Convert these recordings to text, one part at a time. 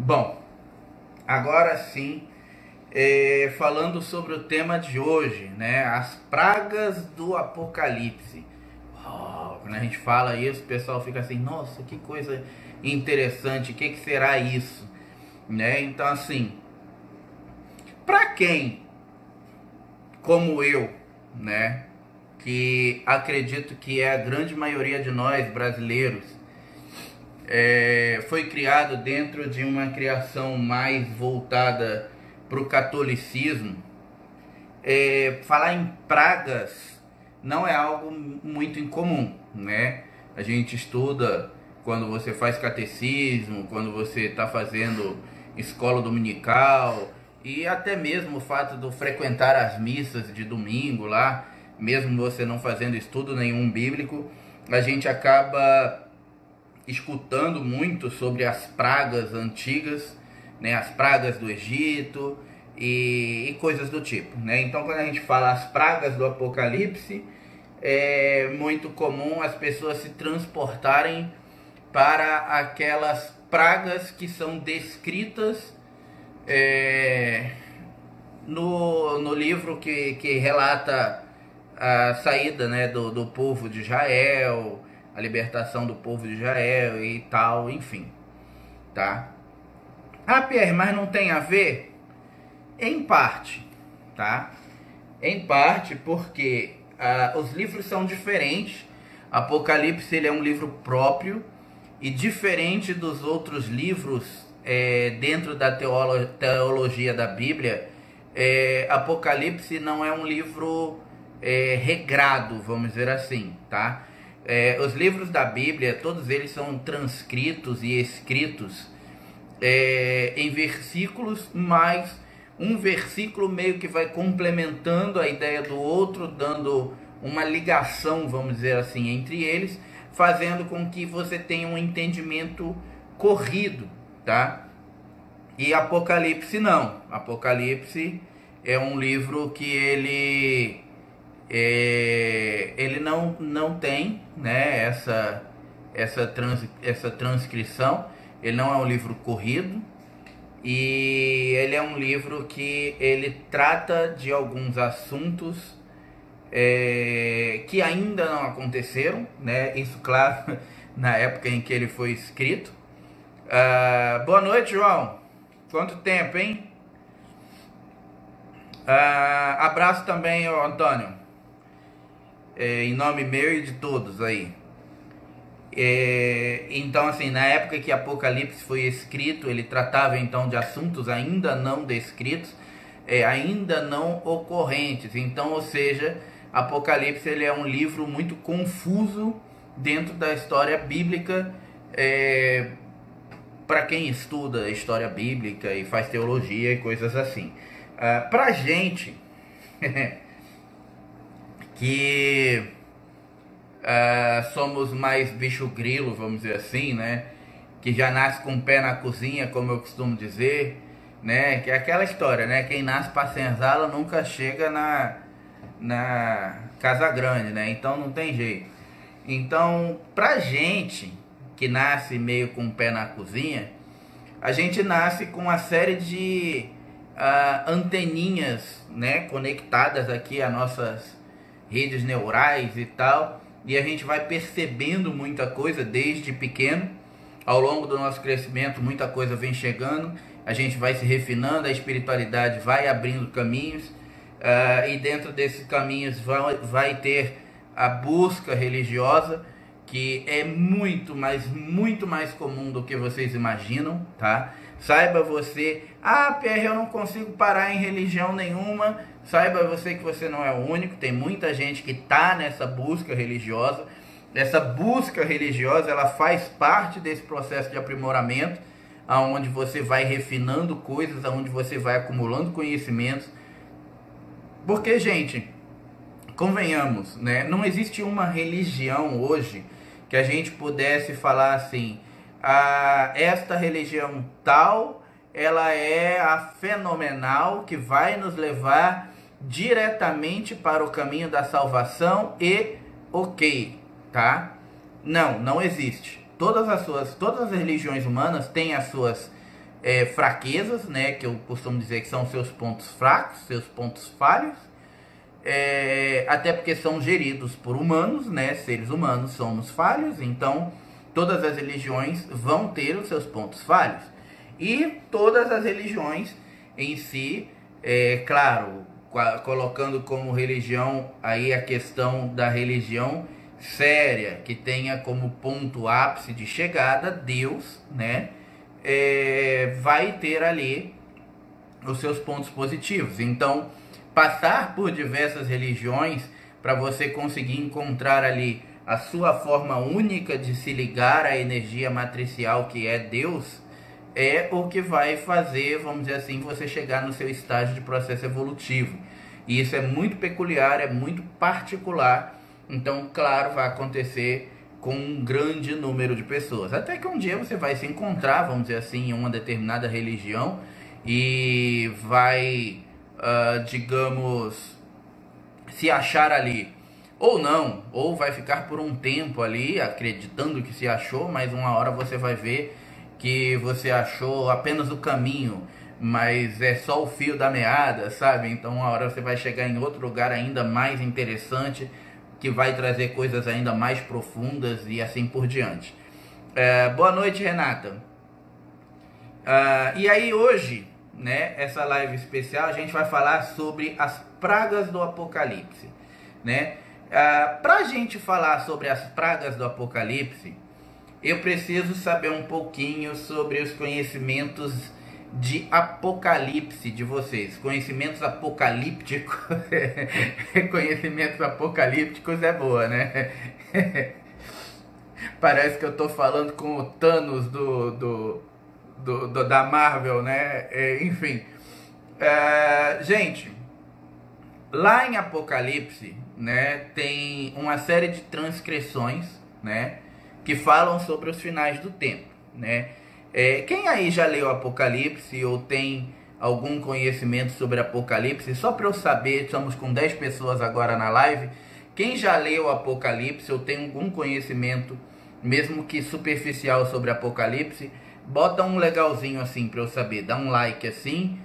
Bom, agora sim, falando sobre o tema de hoje, né? As pragas do Apocalipse. Quando a gente fala isso, o pessoal fica assim, nossa, que coisa interessante, o que será isso? Né? Então, assim, para quem, como eu, né, que acredito que é a grande maioria de nós brasileiros, foi criado dentro de uma criação mais voltada para o catolicismo, falar em pragas não é algo muito incomum, né? A gente estuda quando você faz catecismo, quando você está fazendo escola dominical, e até mesmo o fato de frequentar as missas de domingo lá, mesmo você não fazendo estudo nenhum bíblico, a gente acaba escutando muito sobre as pragas antigas, né, as pragas do Egito e coisas do tipo, né? Então, quando a gente fala as pragas do Apocalipse, é muito comum as pessoas se transportarem para aquelas pragas que são descritas no livro que relata a saída, né, do povo de Israel, a libertação do povo de Israel e tal, enfim, tá? Ah, Pierre, mas não tem a ver? Em parte, tá? Em parte porque os livros são diferentes. Apocalipse, ele é um livro próprio e diferente dos outros livros dentro da teologia da Bíblia. Apocalipse não é um livro regrado, vamos dizer assim, tá? Os livros da Bíblia, todos eles são transcritos e escritos em versículos, mas um versículo meio que vai complementando a ideia do outro, dando uma ligação, vamos dizer assim, entre eles, fazendo com que você tenha um entendimento corrido, tá? E Apocalipse não. Apocalipse é um livro que ele não tem, né, essa transcrição. Ele não é um livro corrido e ele é um livro que ele trata de alguns assuntos que ainda não aconteceram, né? Isso, claro, na época em que ele foi escrito. Boa noite, João. Quanto tempo, hein? Abraço também, Antônio. Em nome meu e de todos aí. Então, assim, na época que Apocalipse foi escrito, ele tratava então de assuntos ainda não descritos, ainda não ocorrentes. Então, ou seja, Apocalipse ele é um livro muito confuso dentro da história bíblica, para quem estuda história bíblica e faz teologia e coisas assim. Pra gente que somos mais bicho grilo, vamos dizer assim, né? Que já nasce com o pé na cozinha, como eu costumo dizer, né? Que é aquela história, né? Quem nasce para senzala nunca chega na casa grande, né? Então não tem jeito. Então, pra gente que nasce meio com o pé na cozinha, a gente nasce com uma série de anteninhas, né? Conectadas aqui às nossas redes neurais e tal. E a gente vai percebendo muita coisa desde pequeno. Ao longo do nosso crescimento, muita coisa vem chegando. A gente vai se refinando, a espiritualidade vai abrindo caminhos. E dentro desses caminhos vai ter a busca religiosa, que é muito mais comum do que vocês imaginam, tá? Saiba você, Pierre, eu não consigo parar em religião nenhuma. Saiba você que você não é o único, tem muita gente que está nessa busca religiosa. Essa busca religiosa, ela faz parte desse processo de aprimoramento, onde você vai refinando coisas, onde você vai acumulando conhecimentos. Porque, gente, convenhamos, né? Não existe uma religião hoje que a gente pudesse falar assim, esta religião tal, ela é a fenomenal que vai nos levar diretamente para o caminho da salvação e ok, tá? Não existe. Todas as religiões humanas têm as suas fraquezas, né, que eu costumo dizer que são seus pontos fracos, seus pontos falhos, até porque são geridos por humanos, né, seres humanos somos falhos, então todas as religiões vão ter os seus pontos falhos. E todas as religiões em si, claro, colocando como religião aí a questão da religião séria, que tenha como ponto ápice de chegada Deus, né, vai ter ali os seus pontos positivos. Então, passar por diversas religiões para você conseguir encontrar ali a sua forma única de se ligar à energia matricial que é Deus, é o que vai fazer, vamos dizer assim, você chegar no seu estágio de processo evolutivo. E isso é muito peculiar, é muito particular. Então, claro, vai acontecer com um grande número de pessoas. Até que um dia você vai se encontrar, vamos dizer assim, em uma determinada religião e vai, digamos, se achar ali. Ou não, ou vai ficar por um tempo ali acreditando que se achou, mas uma hora você vai ver que você achou apenas o caminho, mas é só o fio da meada, sabe? Então uma hora você vai chegar em outro lugar ainda mais interessante, que vai trazer coisas ainda mais profundas e assim por diante. Boa noite, Renata. E aí hoje, né, essa live especial, a gente vai falar sobre as pragas do Apocalipse, né? Pra gente falar sobre as pragas do Apocalipse, eu preciso saber um pouquinho sobre os conhecimentos de Apocalipse de vocês. Conhecimentos apocalípticos. Conhecimentos apocalípticos é boa, né? Parece que eu tô falando com o Thanos da Marvel, né? Enfim. Gente, lá em Apocalipse, né, tem uma série de transgressões, né, que falam sobre os finais do tempo, né? Quem aí já leu Apocalipse ou tem algum conhecimento sobre Apocalipse? Só para eu saber, estamos com 10 pessoas agora na live. Quem já leu Apocalipse ou tem algum conhecimento, mesmo que superficial, sobre Apocalipse, bota um legalzinho assim para eu saber. Dá um like assim,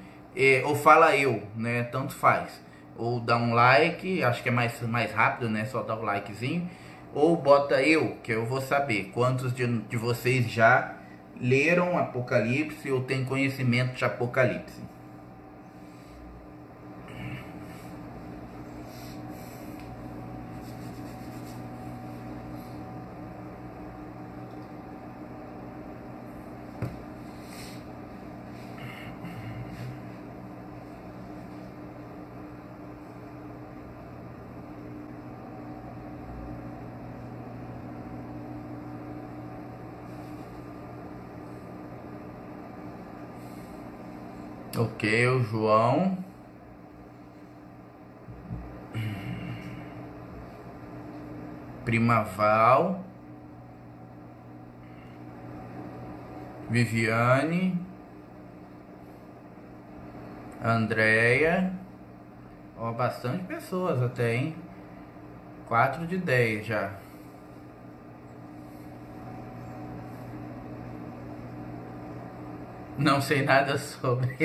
ou fala eu, né? Tanto faz. Ou dá um like, acho que é mais rápido, né? Só dá um likezinho. Ou bota eu, que eu vou saber quantos de vocês já leram Apocalipse ou têm conhecimento de Apocalipse. Ok, o João. Primaval. Viviane. Andréia. Ó, bastante pessoas até, hein? 4 de 10 já. Não sei nada sobre.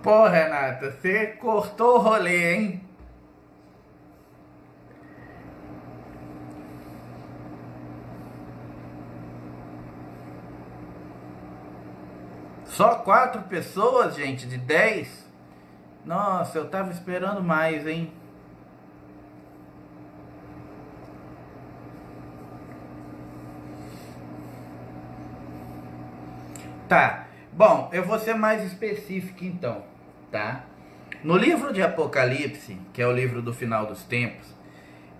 Pô, Renata, você cortou o rolê, hein? Só 4 pessoas, gente, de 10? Nossa, eu tava esperando mais, hein? Tá, bom, eu vou ser mais específico então, tá? No livro de Apocalipse, que é o livro do final dos tempos,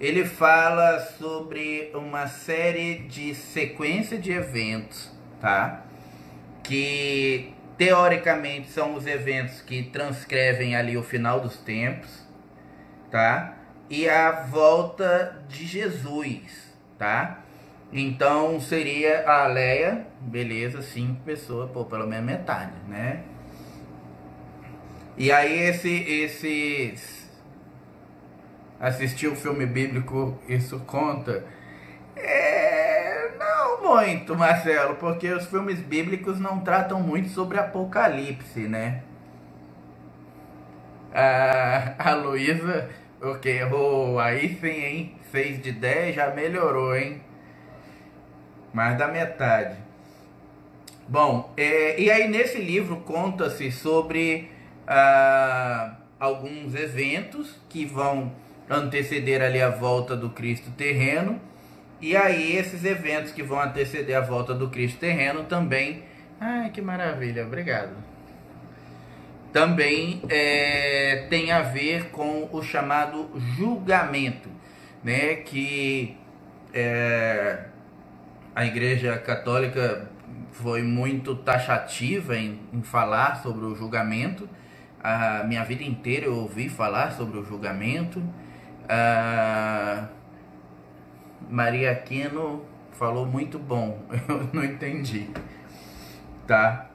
ele fala sobre uma série de sequência de eventos, tá? Que teoricamente são os eventos que transcrevem ali o final dos tempos, tá? E a volta de Jesus, tá? Então seria a Leia, beleza, 5 pessoas, pô, pelo menos metade, né? E aí assistir o filme bíblico, isso conta? Não muito, Marcelo, porque os filmes bíblicos não tratam muito sobre Apocalipse, né? A Luísa, ok, aí sim, hein? 6 de 10 já melhorou, hein? Mais da metade. Bom, e aí nesse livro conta-se sobre alguns eventos que vão anteceder ali a volta do Cristo terreno. E aí esses eventos que vão anteceder a volta do Cristo terreno também... Ai, que maravilha, obrigado. Também tem a ver com o chamado julgamento, né? Que a Igreja Católica foi muito taxativa em falar sobre o julgamento. A minha vida inteira eu ouvi falar sobre o julgamento. Maria Aquino falou muito bom, eu não entendi, tá?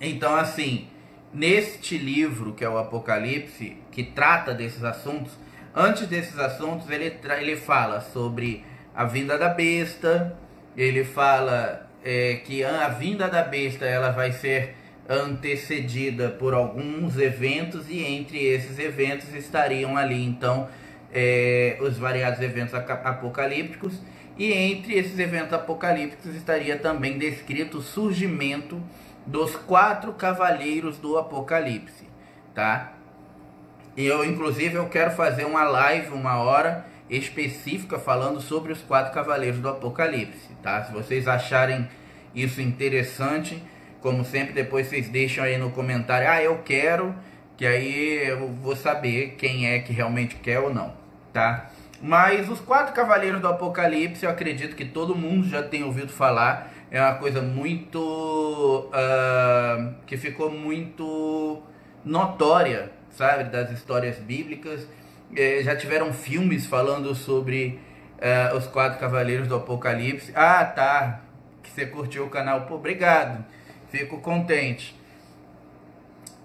Então, assim, neste livro que é o Apocalipse, que trata desses assuntos, antes desses assuntos ele fala sobre a vinda da besta, ele fala que a vinda da besta ela vai ser antecedida por alguns eventos, e entre esses eventos estariam ali, então, os variados eventos apocalípticos, e entre esses eventos apocalípticos estaria também descrito o surgimento dos 4 cavaleiros do Apocalipse, tá? Inclusive, eu quero fazer uma live, uma hora específica, falando sobre os 4 cavaleiros do Apocalipse, tá? Se vocês acharem isso interessante, como sempre, depois vocês deixam aí no comentário, eu quero, que aí eu vou saber quem é que realmente quer ou não, tá? Mas os 4 cavaleiros do Apocalipse, eu acredito que todo mundo já tem ouvido falar. É uma coisa muito... que ficou muito notória, sabe? Das histórias bíblicas. Já tiveram filmes falando sobre os 4 cavaleiros do Apocalipse. Ah, tá. Que você curtiu o canal. Pô, obrigado. Fico contente.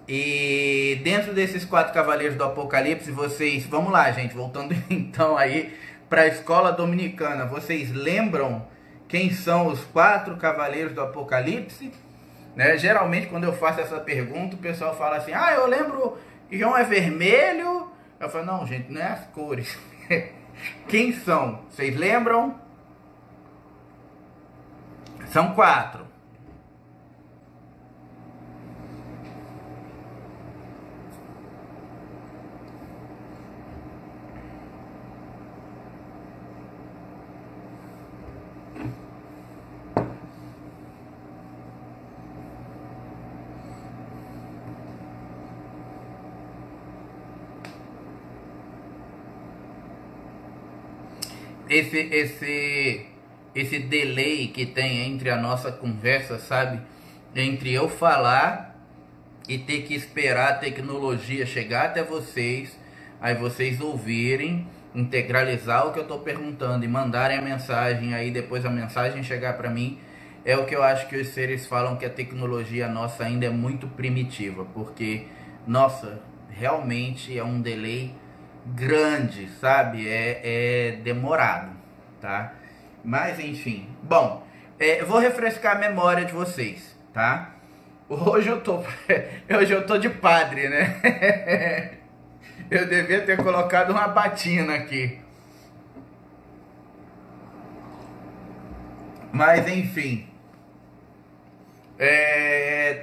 E dentro desses 4 cavaleiros do Apocalipse, vocês... Vamos lá, gente. Voltando então aí para a escola dominicana. Vocês lembram quem são os 4 cavaleiros do Apocalipse? Né? Geralmente, quando eu faço essa pergunta, o pessoal fala assim, eu lembro, João é vermelho. Eu falo, não, gente, não é as cores. Quem são? Vocês lembram? São 4. Esse delay que tem entre a nossa conversa, sabe? Entre eu falar e ter que esperar a tecnologia chegar até vocês, aí vocês ouvirem, integralizar o que eu tô perguntando e mandarem a mensagem, aí depois a mensagem chegar para mim, é o que eu acho que os seres falam, que a tecnologia nossa ainda é muito primitiva, porque, nossa, realmente é um delay grande, sabe? É demorado, tá? Mas enfim, bom, eu vou refrescar a memória de vocês, tá? Hoje eu tô de padre, né? Eu devia ter colocado uma batina aqui. Mas enfim,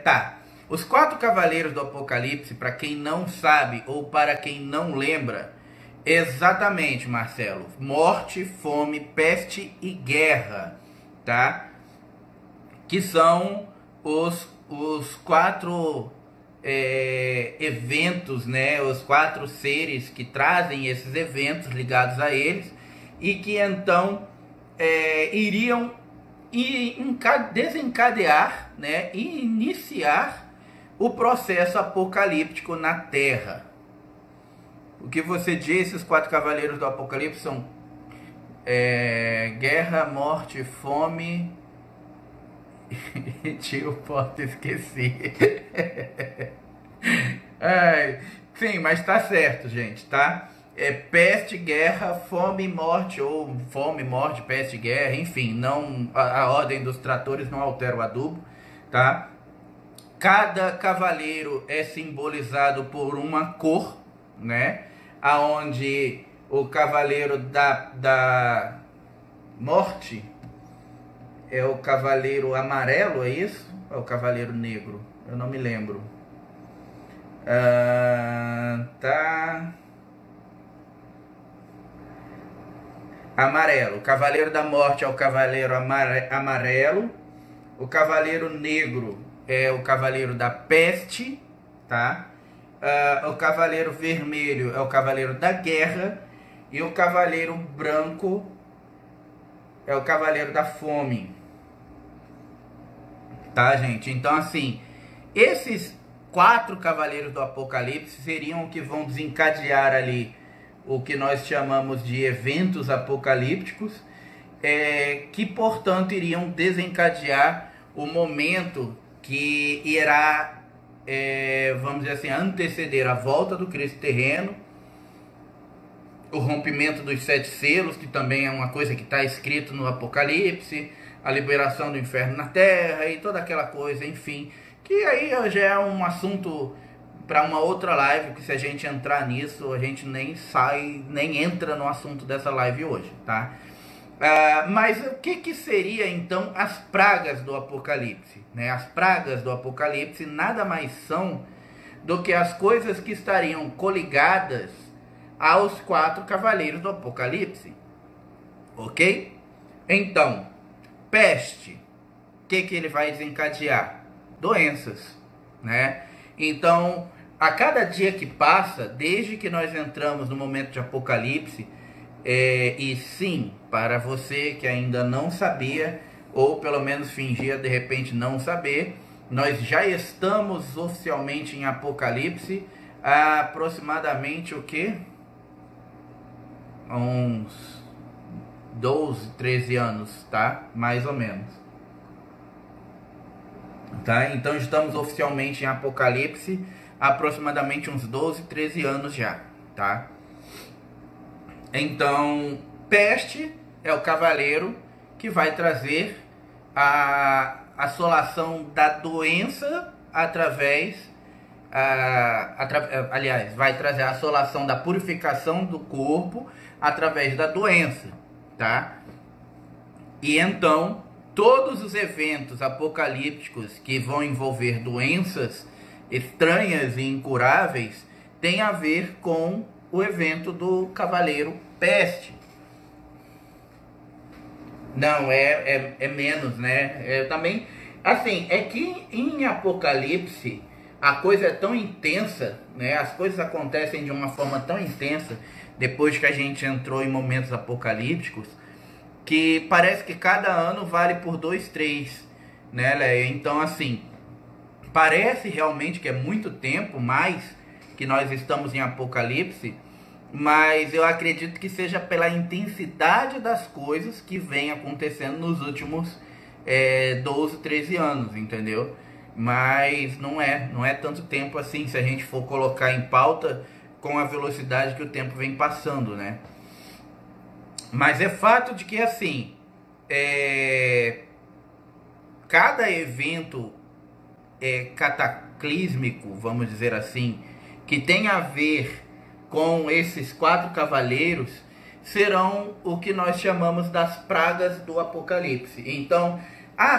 tá. Os 4 cavaleiros do Apocalipse, para quem não sabe ou para quem não lembra, exatamente, Marcelo, morte, fome, peste e guerra, tá? Que são os 4 eventos, né? Os 4 seres que trazem esses eventos ligados a eles, e que então iriam desencadear, né? E iniciar o processo apocalíptico na Terra. O que você diz, esses 4 cavaleiros do Apocalipse são guerra, morte, fome e tio Porta, esqueci. Sim, mas tá certo, gente, tá? peste, guerra, fome, morte, ou fome, morte, peste, guerra, enfim, não, a ordem dos tratores não altera o adubo, tá? Cada cavaleiro é simbolizado por uma cor, né? Aonde o cavaleiro da morte é o cavaleiro amarelo, é isso? Ou é o cavaleiro negro? Eu não me lembro. Tá. Amarelo. O cavaleiro da morte é o cavaleiro amarelo. O cavaleiro negro é o cavaleiro da peste, tá? O cavaleiro vermelho é o cavaleiro da guerra. E o cavaleiro branco é o cavaleiro da fome. Tá, gente? Então, assim, esses 4 cavaleiros do Apocalipse seriam o que vão desencadear ali o que nós chamamos de eventos apocalípticos, que, portanto, iriam desencadear o momento que irá, vamos dizer assim, anteceder a volta do Cristo terreno, o rompimento dos 7 selos, que também é uma coisa que está escrito no Apocalipse, a liberação do inferno na terra e toda aquela coisa, enfim, que aí já é um assunto para uma outra live, que se a gente entrar nisso, a gente nem entra no assunto dessa live hoje, tá? Mas o que seria então as pragas do Apocalipse, né? As pragas do Apocalipse nada mais são do que as coisas que estariam coligadas aos 4 cavaleiros do Apocalipse, ok? Então, peste, o que ele vai desencadear? Doenças, né? Então, a cada dia que passa, desde que nós entramos no momento de Apocalipse, e sim, para você que ainda não sabia, ou pelo menos fingia de repente não saber, nós já estamos oficialmente em Apocalipse há aproximadamente o quê? Uns 12, 13 anos, tá? Mais ou menos. Tá? Então estamos oficialmente em Apocalipse há aproximadamente uns 12, 13 anos já, tá? Então, peste é o cavaleiro que vai trazer a assolação da doença através, aliás, vai trazer a assolação da purificação do corpo através da doença, tá? E então, todos os eventos apocalípticos que vão envolver doenças estranhas e incuráveis têm a ver com o evento do cavaleiro peste. Não, é menos, né? Também, assim, é que em Apocalipse a coisa é tão intensa, né? As coisas acontecem de uma forma tão intensa depois que a gente entrou em momentos apocalípticos, que parece que cada ano vale por 2, 3, né, Leia? Então, assim, parece realmente que é muito tempo mais que nós estamos em Apocalipse, mas eu acredito que seja pela intensidade das coisas que vem acontecendo nos últimos 12, 13 anos, entendeu? Mas não é tanto tempo assim, se a gente for colocar em pauta com a velocidade que o tempo vem passando, né? Mas é fato de que, assim, cada evento cataclísmico, vamos dizer assim, que tem a ver com esses 4 cavaleiros, serão o que nós chamamos das pragas do Apocalipse. Então,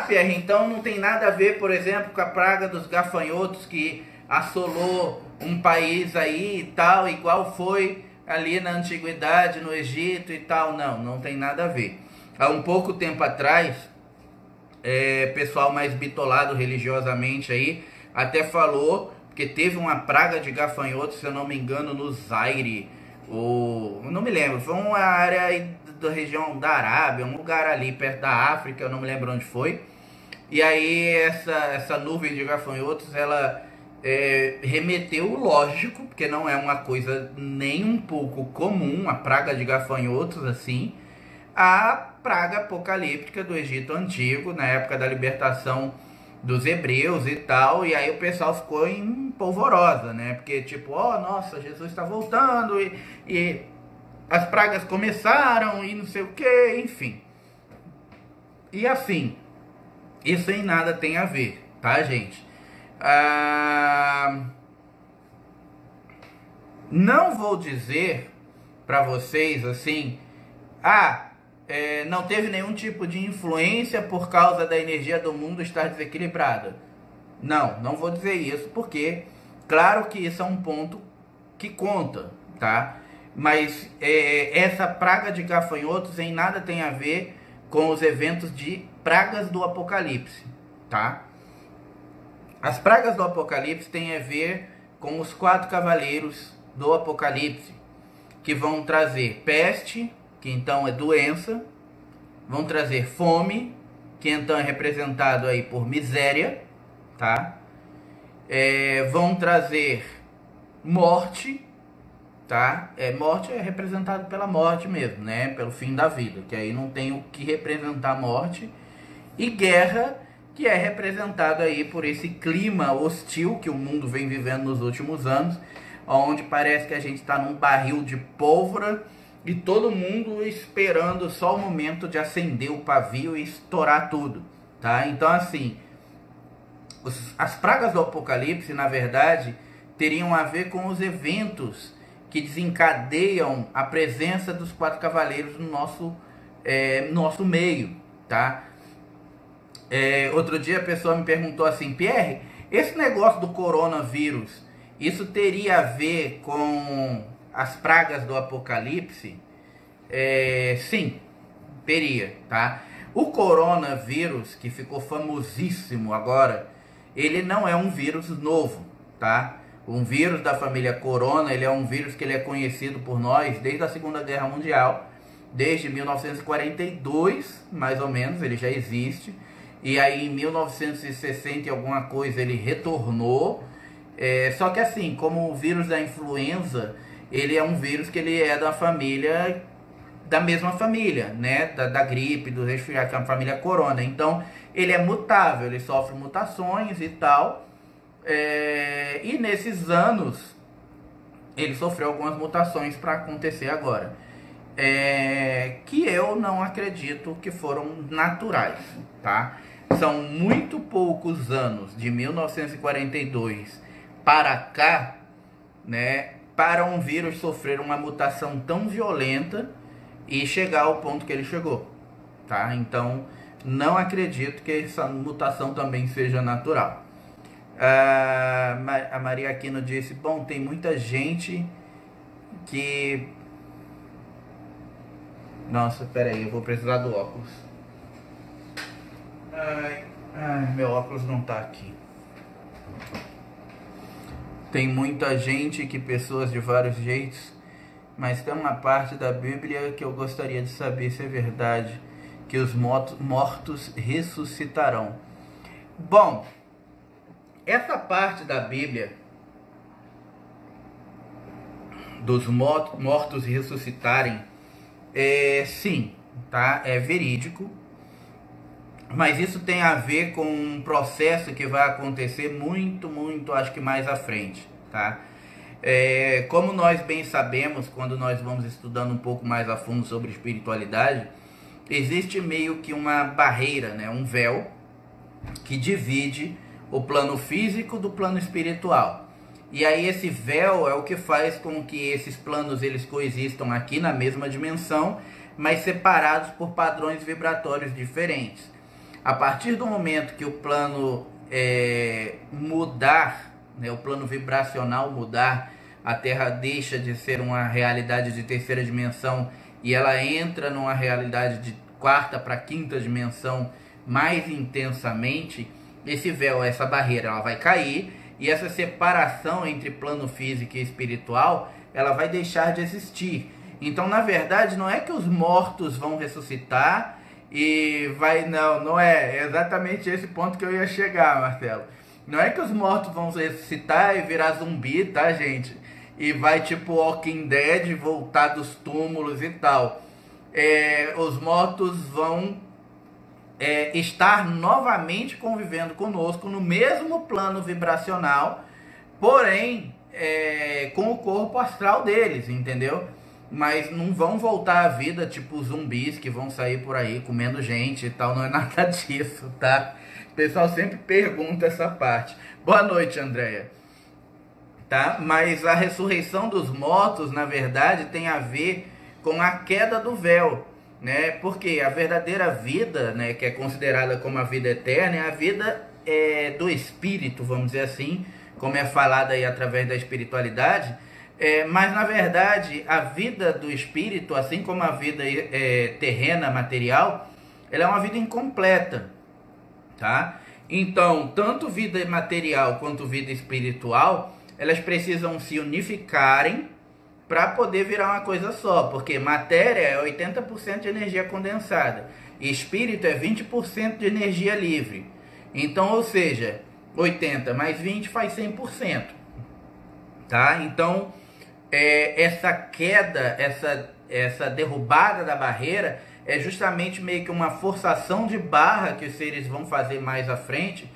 Pierre, então não tem nada a ver, por exemplo, com a praga dos gafanhotos que assolou um país aí e tal, igual foi ali na antiguidade, no Egito e tal. Não tem nada a ver. Há um pouco tempo atrás, pessoal mais bitolado religiosamente aí, até falou que teve uma praga de gafanhotos, se eu não me engano, no Zaire, ou não me lembro, foi uma área aí da região da Arábia, um lugar ali perto da África, eu não me lembro onde foi. E aí essa nuvem de gafanhotos, ela remeteu, lógico, porque não é uma coisa nem um pouco comum, a praga de gafanhotos assim, a praga apocalíptica do Egito Antigo, na época da libertação dos hebreus e tal, e aí o pessoal ficou em polvorosa, né? Porque tipo, ó, nossa, Jesus está voltando e as pragas começaram e não sei o que, enfim. E assim, isso em nada tem a ver, tá, gente? Não vou dizer pra vocês assim, não teve nenhum tipo de influência por causa da energia do mundo estar desequilibrada. Não, não vou dizer isso, porque claro que isso é um ponto que conta, tá? Mas essa praga de gafanhotos em nada tem a ver com os eventos de pragas do Apocalipse, tá? As pragas do Apocalipse têm a ver com os 4 cavaleiros do Apocalipse, que vão trazer peste, que então é doença, vão trazer fome, que então é representado aí por miséria, tá? Vão trazer morte, tá? Morte é representado pela morte mesmo, né? Pelo fim da vida, que aí não tem o que representar a morte. E guerra, que é representado aí por esse clima hostil que o mundo vem vivendo nos últimos anos, onde parece que a gente está num barril de pólvora e todo mundo esperando só o momento de acender o pavio e estourar tudo, tá? Então assim, as pragas do Apocalipse, na verdade, teriam a ver com os eventos que desencadeiam a presença dos 4 cavaleiros no nosso meio, tá? Outro dia a pessoa me perguntou assim, Pierre, esse negócio do coronavírus, isso teria a ver com as pragas do Apocalipse? Sim, teria, tá? O coronavírus, que ficou famosíssimo agora, ele não é um vírus novo, tá? Um vírus da família Corona, ele é um vírus que ele é conhecido por nós desde a Segunda Guerra Mundial, desde 1942, mais ou menos, ele já existe. E aí em 1960 e alguma coisa ele retornou. Só que assim, como o vírus da influenza, ele é um vírus que ele é da mesma família, né? Da gripe, do resfriado, que é a família Corona. Então ele é mutável, ele sofre mutações e tal. E nesses anos ele sofreu algumas mutações para acontecer agora. Que eu não acredito que foram naturais, tá? São muito poucos anos, de 1942 para cá, né, para um vírus sofrer uma mutação tão violenta e chegar ao ponto que ele chegou, tá? Então, não acredito que essa mutação também seja natural. A Maria Aquino disse, bom, tem muita gente que... Nossa, peraí, eu vou precisar do óculos. Meu óculos não tá aqui. Tem muita gente, que pessoas de vários jeitos, mas tem uma parte da Bíblia que eu gostaria de saber se é verdade, que os mortos ressuscitarão. Bom, essa parte da Bíblia dos mortos ressuscitarem, sim, tá? É verídico. Mas isso tem a ver com um processo que vai acontecer muito, acho que mais à frente, tá? Como nós bem sabemos, quando nós vamos estudando um pouco mais a fundo sobre espiritualidade, existe meio que uma barreira, né? Um véu que divide o plano físico do plano espiritual. E aí esse véu é o que faz com que esses planos eles coexistam aqui na mesma dimensão, mas separados por padrões vibratórios diferentes. A partir do momento que o plano mudar, né, o plano vibracional mudar, a Terra deixa de ser uma realidade de terceira dimensão e ela entra numa realidade de quarta para quinta dimensão mais intensamente, esse véu, essa barreira, ela vai cair e essa separação entre plano físico e espiritual, ela vai deixar de existir. Então, na verdade, não é que os mortos vão ressuscitar e não é exatamente esse ponto que eu ia chegar, Marcelo. Não é que os mortos vão ressuscitar e virar zumbi, tá, gente? E vai tipo Walking Dead, voltar dos túmulos e tal. Os mortos vão estar novamente convivendo conosco no mesmo plano vibracional, porém com o corpo astral deles, entendeu? Mas não vão voltar à vida tipo zumbis que vão sair por aí comendo gente e tal, não é nada disso, tá? O pessoal sempre pergunta essa parte. Boa noite, Andréia. Tá? Mas a ressurreição dos mortos, na verdade, tem a ver com a queda do véu, né? Porque a verdadeira vida, né, que é considerada como a vida eterna, é a vida do espírito, vamos dizer assim, como é falado aí através da espiritualidade. Mas na verdade a vida do espírito, assim como a vida terrena, material, ela é uma vida incompleta, tá? Então, tanto vida material quanto vida espiritual, elas precisam se unificarem para poder virar uma coisa só, porque matéria é 80% de energia condensada e espírito é 20% de energia livre. Então, ou seja, 80 mais 20 faz 100%, tá? Então, essa queda, essa derrubada da barreira é justamente meio que uma forçação de barra que os seres vão fazer mais à frente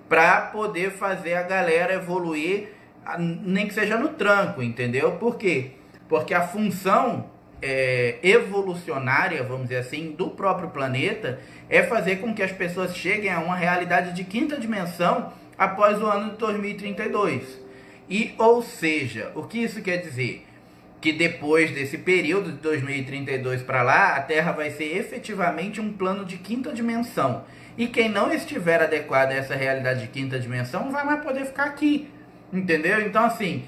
para poder fazer a galera evoluir, nem que seja no tranco, entendeu? Por quê? Porque a função evolucionária, vamos dizer assim, do próprio planeta é fazer com que as pessoas cheguem a uma realidade de quinta dimensão após o ano de 2032. E, ou seja, o que isso quer dizer? Que depois desse período de 2032 para lá, a Terra vai ser efetivamente um plano de quinta dimensão. E quem não estiver adequado a essa realidade de quinta dimensão não vai mais poder ficar aqui. Entendeu? Então, assim,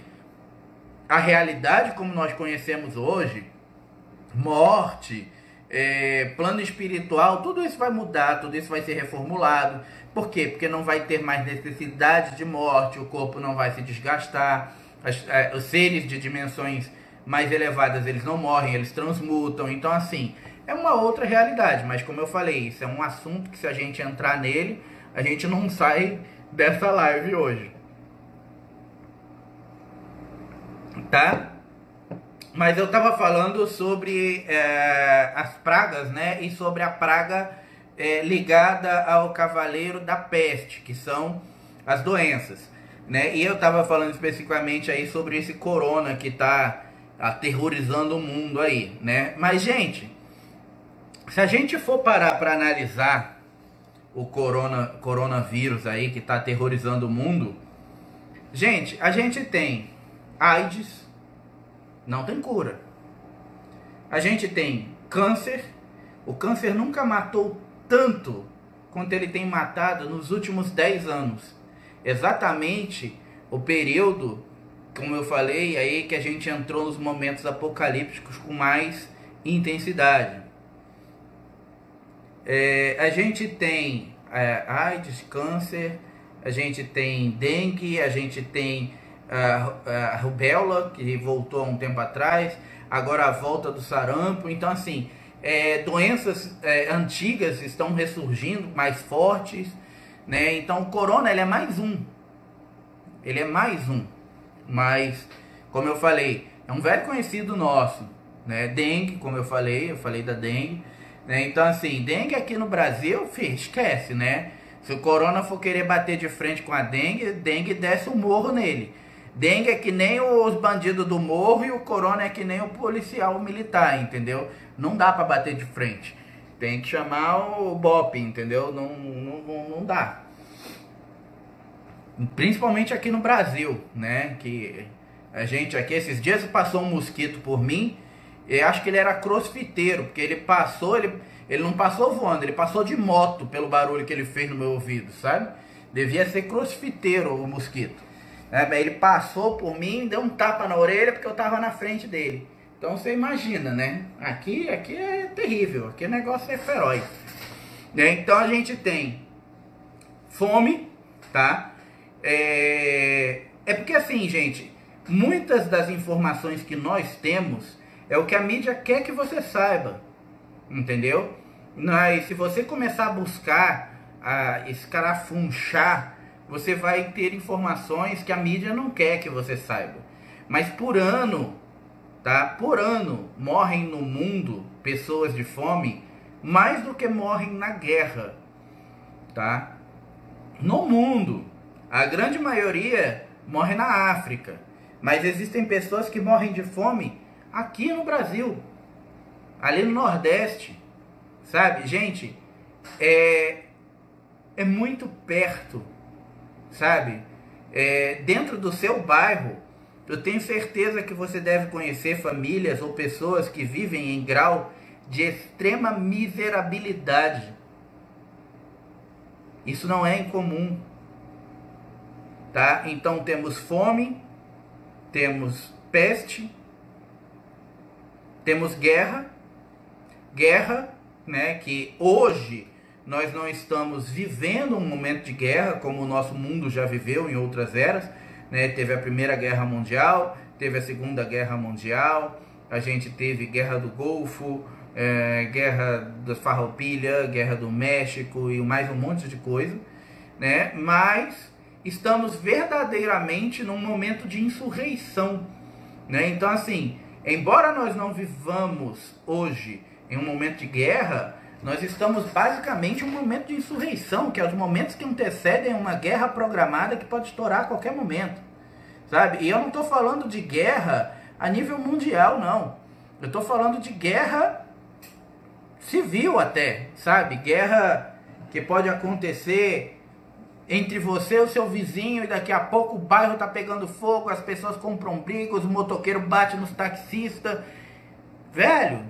a realidade como nós conhecemos hoje, morte, plano espiritual, tudo isso vai mudar, tudo isso vai ser reformulado. Por quê? Porque não vai ter mais necessidade de morte, o corpo não vai se desgastar, os seres de dimensões mais elevadas, eles não morrem, eles transmutam. Então, assim, é uma outra realidade, mas como eu falei, isso é um assunto que se a gente entrar nele, a gente não sai dessa live hoje. Tá? Mas eu tava falando sobre as pragas, né? E sobre a praga ligada ao cavaleiro da peste, que são as doenças, né? E eu tava falando especificamente aí sobre esse corona que tá aterrorizando o mundo aí, né? Mas, gente, se a gente for parar para analisar o coronavírus aí que tá aterrorizando o mundo, gente, a gente tem AIDS, não tem cura. A gente tem câncer, o câncer nunca matou tanto quanto ele tem matado nos últimos 10 anos. Exatamente o período, como eu falei aí, que a gente entrou nos momentos apocalípticos com mais intensidade. A gente tem AIDS, câncer, a gente tem dengue, a gente tem a rubéola, que voltou há um tempo atrás, agora a volta do sarampo. Então, assim, doenças antigas estão ressurgindo mais fortes, né? Então o corona, ele é mais um, mas como eu falei, é um velho conhecido nosso, né? Dengue, como eu falei da dengue, né? Então, assim, dengue aqui no Brasil, esquece, né? Se o corona for querer bater de frente com a dengue desce o morro nele. Dengue é que nem os bandidos do morro e o corona é que nem o policial militar, entendeu? Não dá pra bater de frente. Tem que chamar o BOPE, entendeu? Não dá. Principalmente aqui no Brasil, né? Que a gente aqui, esses dias passou um mosquito por mim. Eu acho que ele era crossfiteiro, porque ele passou, ele não passou voando, ele passou de moto pelo barulho que ele fez no meu ouvido, sabe? Devia ser crossfiteiro o mosquito. Ele passou por mim, deu um tapa na orelha porque eu tava na frente dele. Então você imagina, né? Aqui é terrível, aqui o negócio é feroz. Então a gente tem fome, tá? Porque assim, gente, muitas das informações que nós temos é o que a mídia quer que você saiba, entendeu? Mas se você começar a buscar, a escarafunchar, você vai ter informações que a mídia não quer que você saiba. Mas por ano, tá? Por ano morrem no mundo pessoas de fome mais do que morrem na guerra tá? No mundo, a grande maioria morre na África, mas existem pessoas que morrem de fome aqui no Brasil, ali no Nordeste, sabe? Gente, é muito perto, sabe? Dentro do seu bairro, eu tenho certeza que você deve conhecer famílias ou pessoas que vivem em grau de extrema miserabilidade. Isso não é incomum, tá? Então temos fome, temos peste, temos guerra, né, que hoje nós não estamos vivendo um momento de guerra como o nosso mundo já viveu em outras eras, né? Teve a Primeira Guerra Mundial, teve a Segunda Guerra Mundial, a gente teve Guerra do Golfo, Guerra da Farroupilha, Guerra do México e mais um monte de coisa, né? Mas estamos verdadeiramente num momento de insurreição, né? Então, assim, embora nós não vivamos hoje em um momento de guerra, nós estamos basicamente em um momento de insurreição, que é os momentos que antecedem uma guerra programada que pode estourar a qualquer momento, sabe? E eu não estou falando de guerra a nível mundial, não. Eu estou falando de guerra civil até, sabe? Guerra que pode acontecer entre você e o seu vizinho, e daqui a pouco o bairro tá pegando fogo, as pessoas compram briga, os motoqueiros batem nos taxistas. Velho,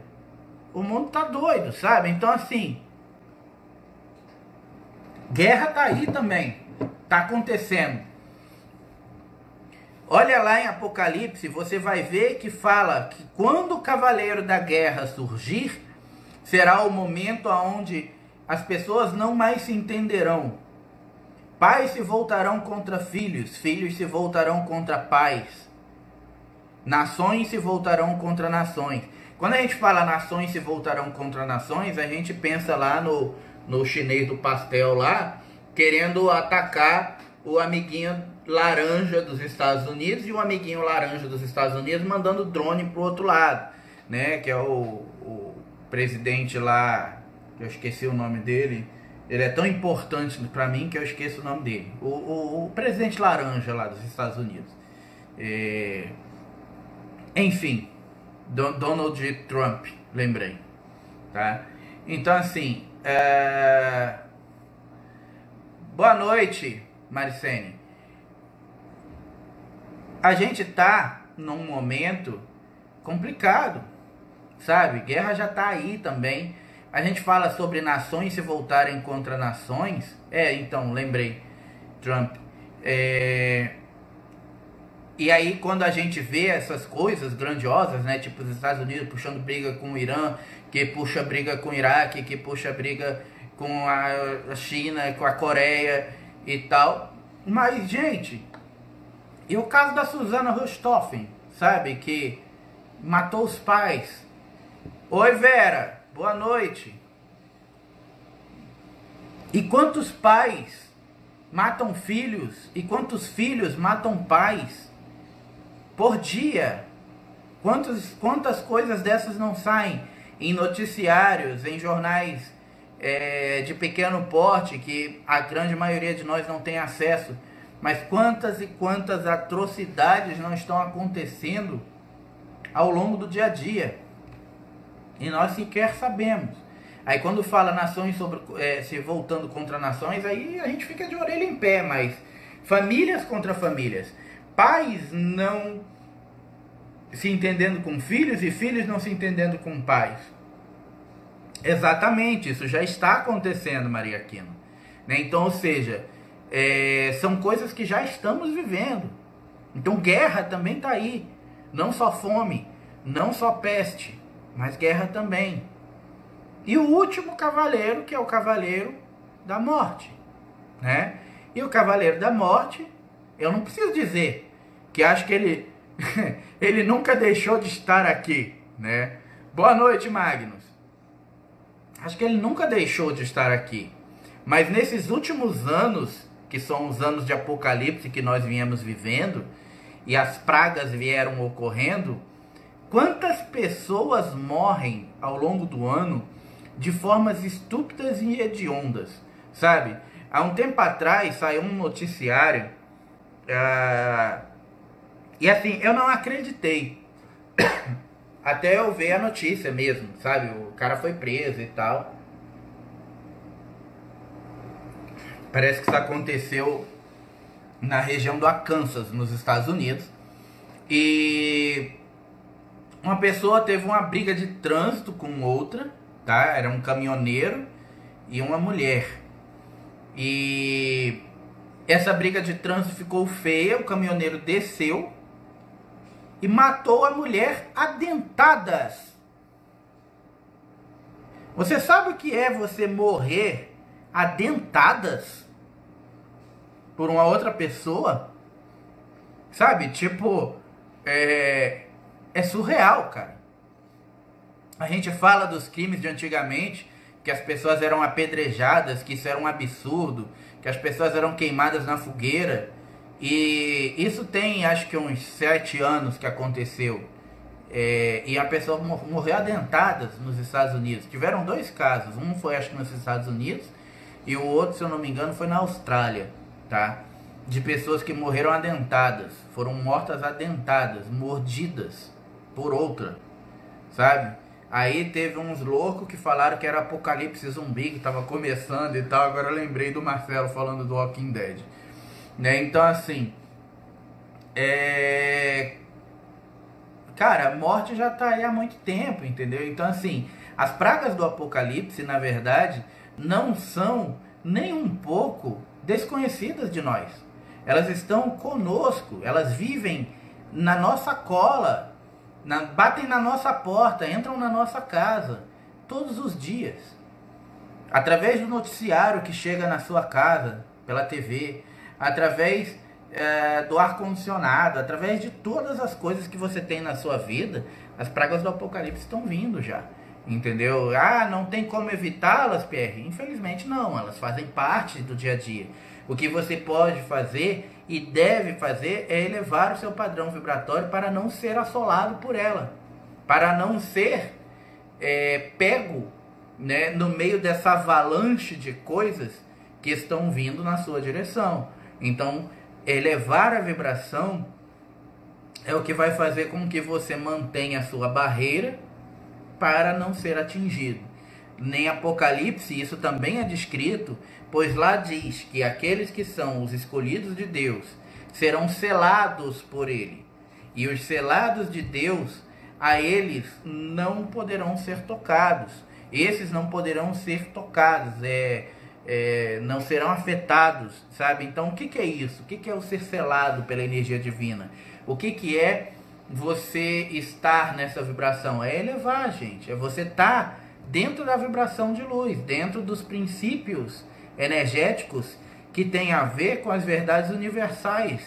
o mundo tá doido, sabe? Então, assim, guerra tá aí também, tá acontecendo. Olha lá em Apocalipse, você vai ver que fala que quando o cavaleiro da guerra surgir, será o momento onde as pessoas não mais se entenderão. Pais se voltarão contra filhos, filhos se voltarão contra pais. Nações se voltarão contra nações. Quando a gente fala nações se voltarão contra nações, a gente pensa lá no chinês do pastel lá, querendo atacar o amiguinho laranja dos Estados Unidos, e o amiguinho laranja dos Estados Unidos mandando drone pro outro lado, né? Que é o presidente lá, que eu esqueci o nome dele. Ele é tão importante para mim que eu esqueço o nome dele. O presidente laranja lá dos Estados Unidos. Enfim, Donald J. Trump, lembrei. Tá? Então, assim, boa noite, Maricene. A gente tá num momento complicado, sabe? Guerra já tá aí também. A gente fala sobre nações se voltarem contra nações. Então, lembrei, Trump. E aí, quando a gente vê essas coisas grandiosas, né? Tipo os Estados Unidos puxando briga com o Irã, que puxa briga com o Iraque, que puxa briga com a China, com a Coreia e tal. Mas, gente, e o caso da Susana Richthofen, sabe? Que matou os pais. Oi, Vera. Boa noite. E quantos pais matam filhos? E quantos filhos matam pais por dia? Quantas coisas dessas não saem em noticiários, em jornais de pequeno porte, que a grande maioria de nós não tem acesso? Mas quantas e quantas atrocidades não estão acontecendo ao longo do dia a dia? E nós sequer sabemos. Aí quando fala nações se voltando contra nações, aí a gente fica de orelha em pé, mas famílias contra famílias. Pais não se entendendo com filhos e filhos não se entendendo com pais. Exatamente, isso já está acontecendo, Maria Aquino. Né? Então, ou seja, são coisas que já estamos vivendo. Então guerra também está aí. Não só fome, não só peste, mas guerra também. E o último cavaleiro, que é o cavaleiro da morte, né? E o cavaleiro da morte, eu não preciso dizer que acho que ele ele nunca deixou de estar aqui, né? Boa noite, Magnus. Acho que ele nunca deixou de estar aqui. Mas nesses últimos anos, que são os anos de Apocalipse que nós viemos vivendo, e as pragas vieram ocorrendo, quantas pessoas morrem ao longo do ano de formas estúpidas e hediondas, sabe? Há um tempo atrás saiu um noticiário, e assim, eu não acreditei, até eu ver a notícia mesmo, sabe? O cara foi preso e tal. Parece que isso aconteceu na região do Arkansas, nos Estados Unidos. E uma pessoa teve uma briga de trânsito com outra, tá? Era um caminhoneiro e uma mulher. E essa briga de trânsito ficou feia, o caminhoneiro desceu e matou a mulher a dentadas. Você sabe o que é você morrer a dentadas por uma outra pessoa? Sabe? Tipo, é surreal, cara. A gente fala dos crimes de antigamente, que as pessoas eram apedrejadas, que isso era um absurdo, que as pessoas eram queimadas na fogueira. E isso tem, acho que uns 7 anos que aconteceu. E a pessoa morreu adentadas nos Estados Unidos. Tiveram 2 casos. Um foi, acho que nos Estados Unidos, e o outro, se eu não me engano, foi na Austrália, tá? De pessoas que morreram adentadas. Foram mortas adentadas, mordidas por outra, sabe? Aí teve uns loucos que falaram que era apocalipse zumbi, que tava começando e tal. Agora eu lembrei do Marcelo falando do Walking Dead, né? Então assim, cara, a morte já tá aí há muito tempo, entendeu? Então assim, as pragas do apocalipse, na verdade, não são nem um pouco desconhecidas de nós. Elas estão conosco, elas vivem na nossa cola, batem na nossa porta, entram na nossa casa, todos os dias. Através do noticiário que chega na sua casa, pela TV, através do ar-condicionado, através de todas as coisas que você tem na sua vida, as pragas do apocalipse estão vindo já. Entendeu? Ah, não tem como evitá-las, Pierre? Infelizmente não, elas fazem parte do dia a dia. O que você pode fazer e deve fazer é elevar o seu padrão vibratório para não ser assolado por ela, para não ser pego, né, no meio dessa avalanche de coisas que estão vindo na sua direção. Então, elevar a vibração é o que vai fazer com que você mantenha a sua barreira para não ser atingido. Nem Apocalipse, isso também é descrito, pois lá diz que aqueles que são os escolhidos de Deus serão selados por ele. E os selados de Deus, a eles não poderão ser tocados. Esses não poderão ser tocados, não serão afetados, sabe? Então o que é isso? O que é o ser selado pela energia divina? O que é você estar nessa vibração? É elevar, gente. É você estar dentro da vibração de luz, dentro dos princípios energéticos que tem a ver com as verdades universais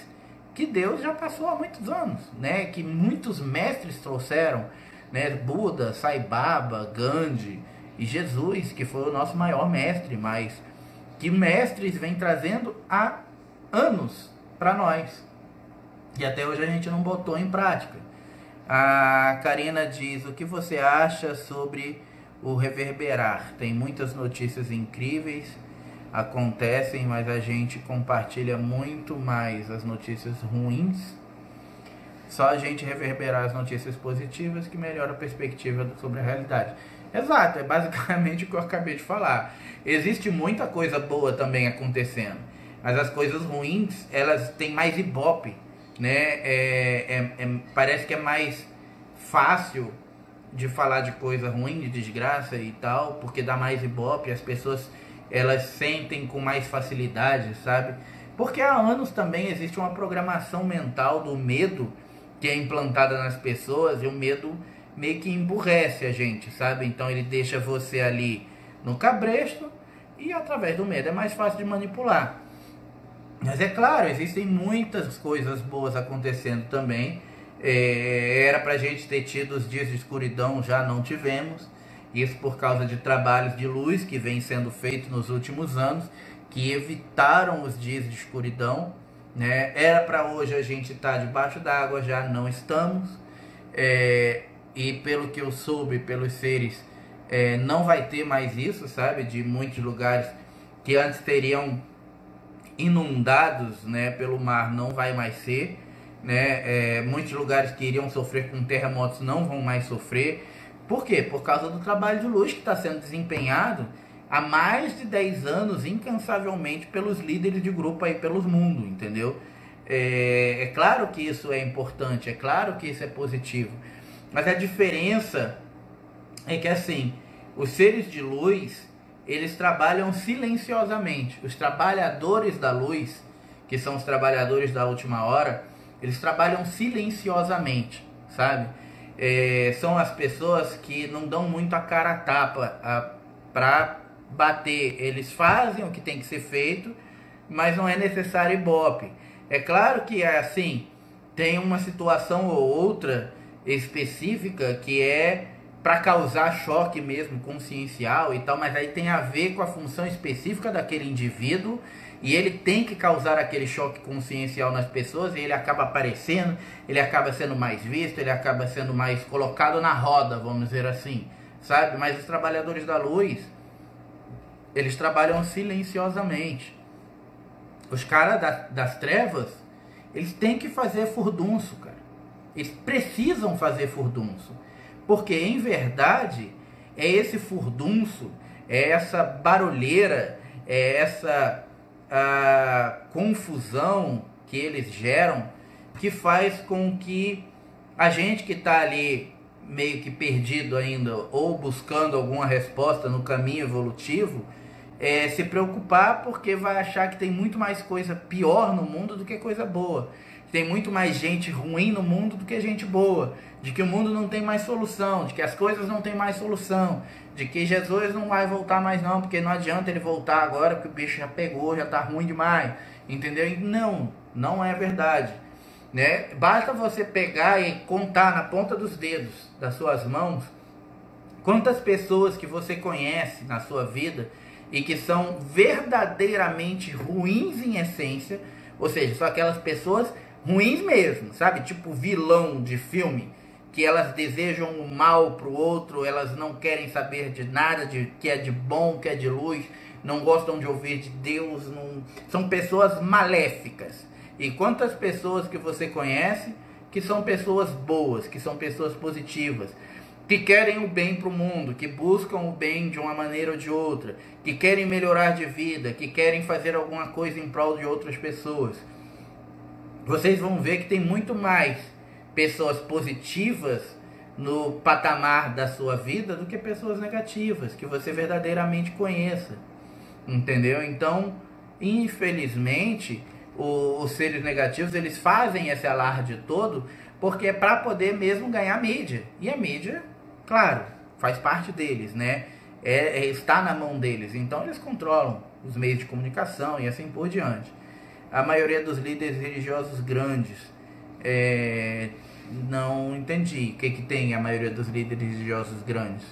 que Deus já passou há muitos anos, né? Que muitos mestres trouxeram, né? Buda, Sai Baba, Gandhi e Jesus, que foi o nosso maior mestre, mas que mestres vêm trazendo há anos para nós. E até hoje a gente não botou em prática. A Karina diz: o que você acha sobre o reverberar? Tem muitas notícias incríveis acontecem, mas a gente compartilha muito mais as notícias ruins. Só a gente reverberar as notícias positivas que melhora a perspectiva sobre a realidade. Exato, é basicamente o que eu acabei de falar. Existe muita coisa boa também acontecendo, mas as coisas ruins, elas têm mais ibope, né? Parece que é mais fácil de falar de coisa ruim, de desgraça e tal, porque dá mais ibope, as pessoas elas sentem com mais facilidade, sabe? Porque há anos também existe uma programação mental do medo que é implantada nas pessoas, e o medo meio que emburrece a gente, sabe? Então ele deixa você ali no cabresto, e através do medo é mais fácil de manipular. Mas é claro, existem muitas coisas boas acontecendo também. Era pra gente ter tido os dias de escuridão, já não tivemos. Isso por causa de trabalhos de luz que vem sendo feitos nos últimos anos, que evitaram os dias de escuridão, né? Era para hoje a gente estar debaixo d'água, já não estamos. E pelo que eu soube pelos seres, não vai ter mais isso, sabe? De muitos lugares que antes teriam inundados, né, pelo mar não vai mais ser, né? Muitos lugares que iriam sofrer com terremotos não vão mais sofrer. Por quê? Por causa do trabalho de luz que está sendo desempenhado há mais de 10 anos, incansavelmente, pelos líderes de grupo aí pelos mundo, entendeu? É claro que isso é importante, é claro que isso é positivo, mas a diferença é que, assim, os seres de luz, eles trabalham silenciosamente. Os trabalhadores da luz, que são os trabalhadores da última hora, eles trabalham silenciosamente, sabe? São as pessoas que não dão muito a cara a tapa para bater. Eles fazem o que tem que ser feito, mas não é necessário ibope. É claro que, assim, tem uma situação ou outra específica que é para causar choque mesmo consciencial e tal, mas aí tem a ver com a função específica daquele indivíduo, e ele tem que causar aquele choque consciencial nas pessoas, e ele acaba aparecendo, ele acaba sendo mais visto, ele acaba sendo mais colocado na roda, vamos dizer assim, sabe? Mas os trabalhadores da luz, eles trabalham silenciosamente. Os caras das trevas, eles têm que fazer furdunço, cara. Eles precisam fazer furdunço. Porque, em verdade, é esse furdunço, é essa barulheira, é essa confusão que eles geram, que faz com que a gente que está ali meio que perdido ainda, ou buscando alguma resposta no caminho evolutivo, se preocupar, porque vai achar que tem muito mais coisa pior no mundo do que coisa boa. Tem muito mais gente ruim no mundo do que gente boa. De que o mundo não tem mais solução, de que as coisas não tem mais solução, de que Jesus não vai voltar mais não, porque não adianta ele voltar agora, porque o bicho já pegou, já tá ruim demais, entendeu? E não é verdade, né? Basta você pegar e contar na ponta dos dedos das suas mãos quantas pessoas que você conhece na sua vida e que são verdadeiramente ruins em essência, ou seja, são aquelas pessoas ruins mesmo, sabe? Tipo vilão de filme, que elas desejam o mal pro outro, elas não querem saber de nada, de que é de bom, que é de luz, não gostam de ouvir de Deus, não... São pessoas maléficas. E quantas pessoas que você conhece que são pessoas boas, que são pessoas positivas, que querem o bem para o mundo, que buscam o bem de uma maneira ou de outra, que querem melhorar de vida, que querem fazer alguma coisa em prol de outras pessoas. Vocês vão ver que tem muito mais pessoas positivas no patamar da sua vida do que pessoas negativas, que você verdadeiramente conheça, entendeu? Então, infelizmente, os seres negativos, eles fazem esse alarde todo porque é para poder mesmo ganhar mídia, e a mídia, claro, faz parte deles, né? Está na mão deles, então eles controlam os meios de comunicação e assim por diante. A maioria dos líderes religiosos grandes, não entendi o que tem a maioria dos líderes religiosos grandes.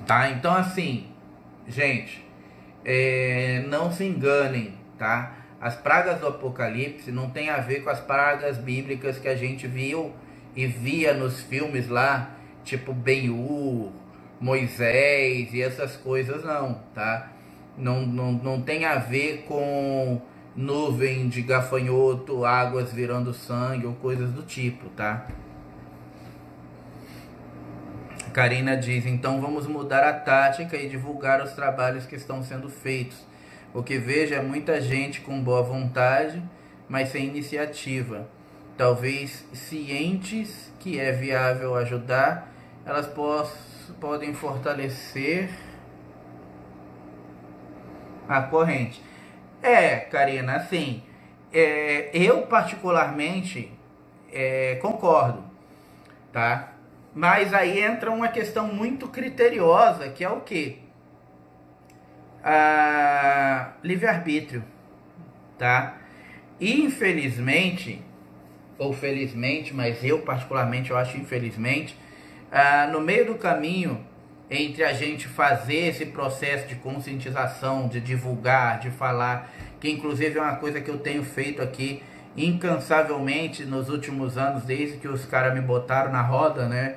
Tá? Então, assim, gente, não se enganem, tá? As pragas do Apocalipse não tem a ver com as pragas bíblicas que a gente viu e via nos filmes lá, tipo Ben-Hur, Moisés e essas coisas, não, tá? Não tem a ver com nuvem de gafanhoto, águas virando sangue ou coisas do tipo, tá? Karina diz, então vamos mudar a tática e divulgar os trabalhos que estão sendo feitos. O que vejo é muita gente com boa vontade, mas sem iniciativa. Talvez cientes que é viável ajudar, elas podem fortalecer a corrente. Karina, assim, eu particularmente concordo, tá? Mas aí entra uma questão muito criteriosa, que é o quê? Livre-arbítrio, tá? Infelizmente, ou felizmente, mas eu particularmente eu acho infelizmente, no meio do caminho entre a gente fazer esse processo de conscientização, de divulgar, de falar, que inclusive é uma coisa que eu tenho feito aqui incansavelmente nos últimos anos, desde que os caras me botaram na roda, né?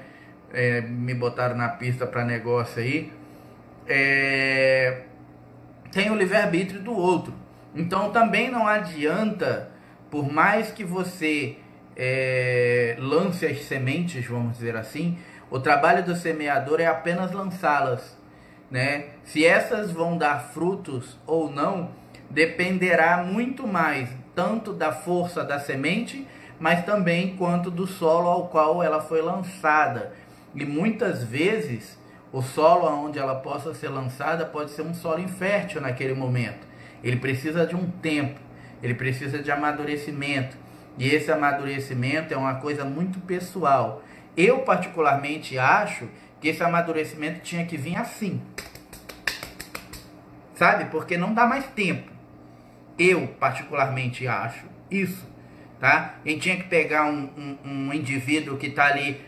Me botaram na pista para negócio aí. tem o livre-arbítrio do outro. Então também não adianta, por mais que você lance as sementes, vamos dizer assim, o trabalho do semeador é apenas lançá-las, né? Se essas vão dar frutos ou não, dependerá muito mais tanto da força da semente, mas também quanto do solo ao qual ela foi lançada. E muitas vezes o solo onde ela possa ser lançada pode ser um solo infértil naquele momento. Ele precisa de um tempo, ele precisa de amadurecimento. E esse amadurecimento é uma coisa muito pessoal. Eu particularmente acho que esse amadurecimento tinha que vir assim, sabe? Porque não dá mais tempo. Eu particularmente acho isso, tá? A gente tinha que pegar um indivíduo que tá ali,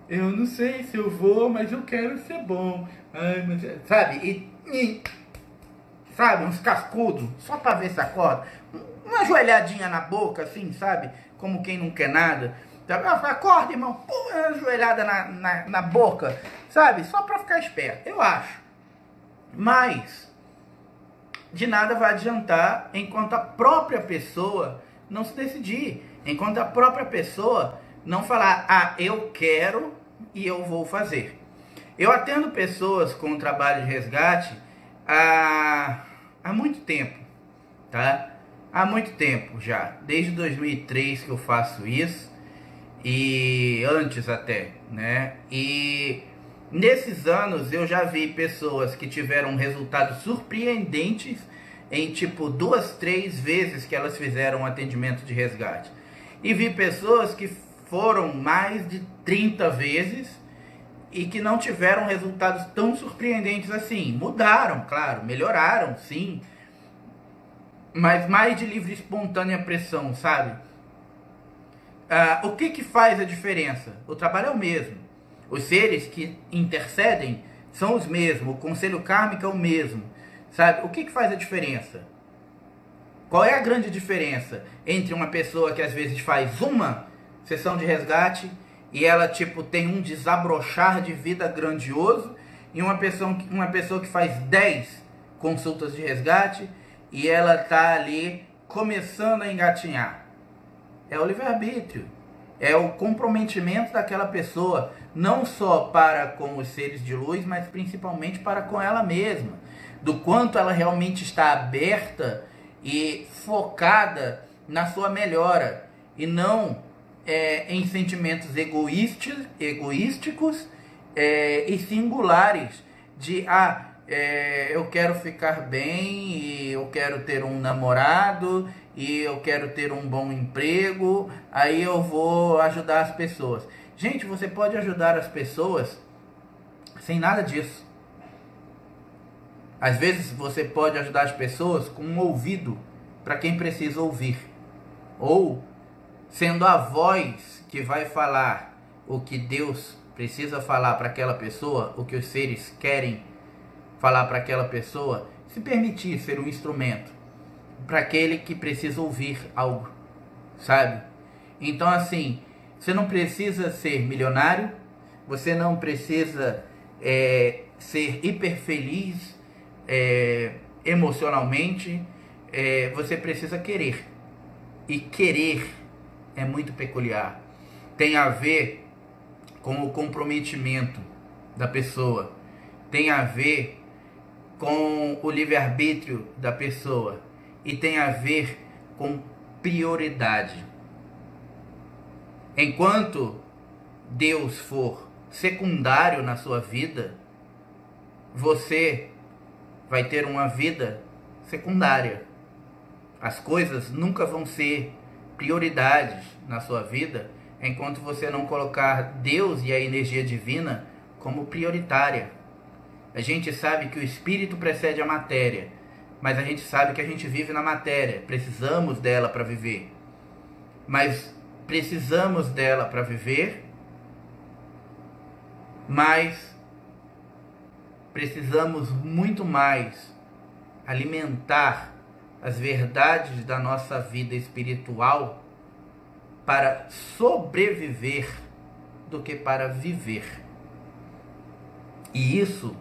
eu não sei se eu vou, mas eu quero ser bom, sabe? Sabe, uns cascudos, só pra ver se acorda, uma joelhadinha na boca, assim, sabe? Como quem não quer nada. Acorda, irmão, pô, uma joelhada na boca, sabe? Só pra ficar esperto, eu acho. Mas de nada vai adiantar enquanto a própria pessoa não se decidir, enquanto a própria pessoa não falar, eu quero e eu vou fazer. Eu atendo pessoas com trabalho de resgate há muito tempo, tá? Há muito tempo já, desde 2003 que eu faço isso, e antes até, né? E nesses anos eu já vi pessoas que tiveram resultados surpreendentes em tipo 2, 3 vezes que elas fizeram um atendimento de resgate. E vi pessoas que foram mais de 30 vezes e que não tiveram resultados tão surpreendentes assim. Mudaram, claro, melhoraram, sim, mas mais de livre e espontânea pressão, sabe? O que faz a diferença? O trabalho é o mesmo. Os seres que intercedem são os mesmos. O conselho kármico é o mesmo, sabe? O que faz a diferença? Qual é a grande diferença entre uma pessoa que às vezes faz uma sessão de resgate e ela tipo tem um desabrochar de vida grandioso, e uma pessoa que faz 10 consultas de resgate e ela tá ali começando a engatinhar? É o livre-arbítrio, é o comprometimento daquela pessoa, não só para com os seres de luz, mas principalmente para com ela mesma, do quanto ela realmente está aberta e focada na sua melhora, e não em sentimentos egoísticos e singulares de eu quero ficar bem, e eu quero ter um namorado, e eu quero ter um bom emprego, aí eu vou ajudar as pessoas. Gente, você pode ajudar as pessoas sem nada disso. Às vezes você pode ajudar as pessoas com um ouvido para quem precisa ouvir, ou sendo a voz que vai falar o que Deus precisa falar para aquela pessoa, o que os seres querem falar para aquela pessoa, se permitir ser um instrumento para aquele que precisa ouvir algo, sabe? Então assim, você não precisa ser milionário, você não precisa ser hiper feliz emocionalmente, você precisa querer. E querer é muito peculiar, tem a ver com o comprometimento da pessoa, tem a ver com o livre-arbítrio da pessoa, e tem a ver com prioridade. Enquanto Deus for secundário na sua vida, você vai ter uma vida secundária. As coisas nunca vão ser prioridades na sua vida enquanto você não colocar Deus e a energia divina como prioritária. A gente sabe que o espírito precede a matéria, mas a gente sabe que a gente vive na matéria, precisamos dela para viver. Mas precisamos dela para viver, mas precisamos muito mais alimentar as verdades da nossa vida espiritual para sobreviver do que para viver. E isso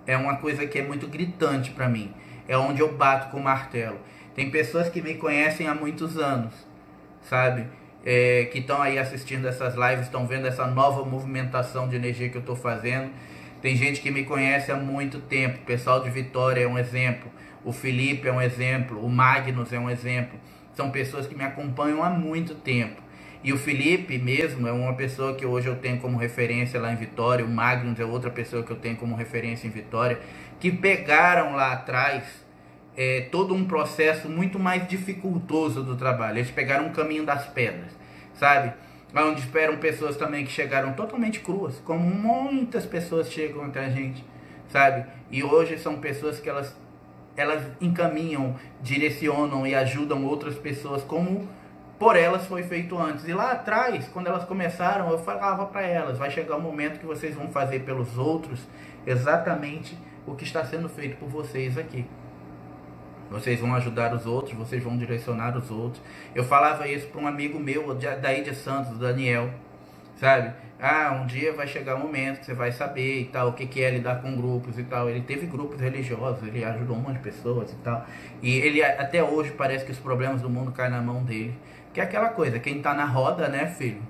é uma coisa que é muito gritante para mim. é onde eu bato com o martelo. Tem pessoas que me conhecem há muitos anos, sabe? Que estão aí assistindo essas lives, estão vendo essa nova movimentação de energia que eu estou fazendo. Tem gente que me conhece há muito tempo. O pessoal de Vitória é um exemplo. O Felipe é um exemplo. O Magnus é um exemplo. São pessoas que me acompanham há muito tempo. E o Felipe mesmo é uma pessoa que hoje eu tenho como referência lá em Vitória. O Magnus é outra pessoa que eu tenho como referência em Vitória. Que pegaram lá atrás todo um processo muito mais dificultoso do trabalho. Eles pegaram um caminho das pedras, sabe? Onde esperam pessoas também que chegaram totalmente cruas, como muitas pessoas chegam até a gente, sabe? E hoje são pessoas que elas encaminham, direcionam e ajudam outras pessoas como por elas foi feito antes. E lá atrás, quando elas começaram, eu falava para elas, vai chegar um momento que vocês vão fazer pelos outros exatamente o que está sendo feito por vocês aqui. Vocês vão ajudar os outros, vocês vão direcionar os outros. Eu falava isso para um amigo meu, daí de Santos, o Daniel, sabe? Um dia vai chegar um momento que você vai saber e tal, o que é lidar com grupos e tal. Ele teve grupos religiosos, ele ajudou um monte de pessoas e tal. E ele até hoje parece que os problemas do mundo caem na mão dele. Que é aquela coisa, quem tá na roda, né, filho?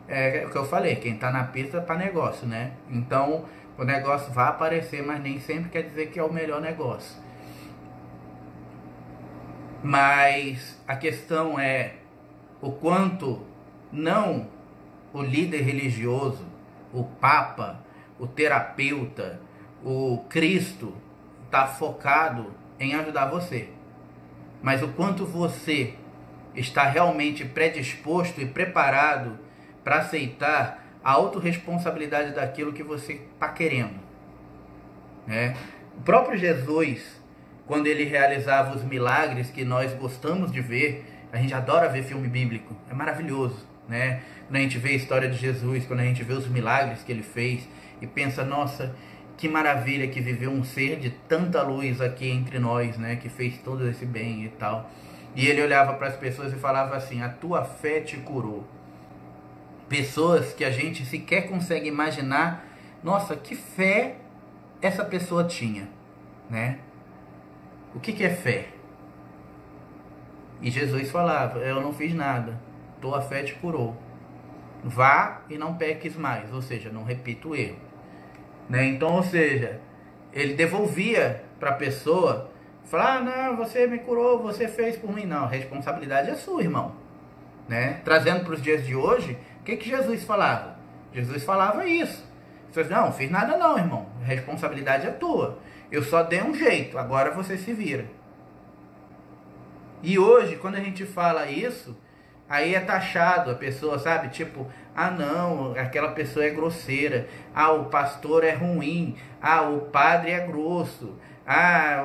É o que eu falei, quem tá na pista para negócio, né? Então o negócio vai aparecer, mas nem sempre quer dizer que é o melhor negócio. Mas a questão é o quanto não o líder religioso, o Papa, o terapeuta, o Cristo está focado em ajudar você. Mas o quanto você está realmente predisposto e preparado para aceitar a autorresponsabilidade daquilo que você está querendo, né? O próprio Jesus, quando ele realizava os milagres que nós gostamos de ver, a gente adora ver filme bíblico, é maravilhoso, né? Quando a gente vê a história de Jesus, quando a gente vê os milagres que ele fez e pensa, nossa, que maravilha que viveu um ser de tanta luz aqui entre nós, né? Que fez todo esse bem e tal. E ele olhava para as pessoas e falava assim, a tua fé te curou. Pessoas que a gente sequer consegue imaginar, nossa, que fé essa pessoa tinha, né? O que é fé? E Jesus falava, eu não fiz nada, tua fé te curou. Vá e não peques mais, ou seja, não repita o erro, né? Então, ou seja, ele devolvia para a pessoa, falar, não, você me curou, você fez por mim. Não, a responsabilidade é sua, irmão, né? Trazendo para os dias de hoje, o que Jesus falava? Jesus falava isso. Você não fiz nada não, irmão, a responsabilidade é tua. Eu só dei um jeito, agora você se vira. E hoje, quando a gente fala isso, aí é taxado a pessoa, sabe? Tipo, não, aquela pessoa é grosseira. O pastor é ruim. O padre é grosso.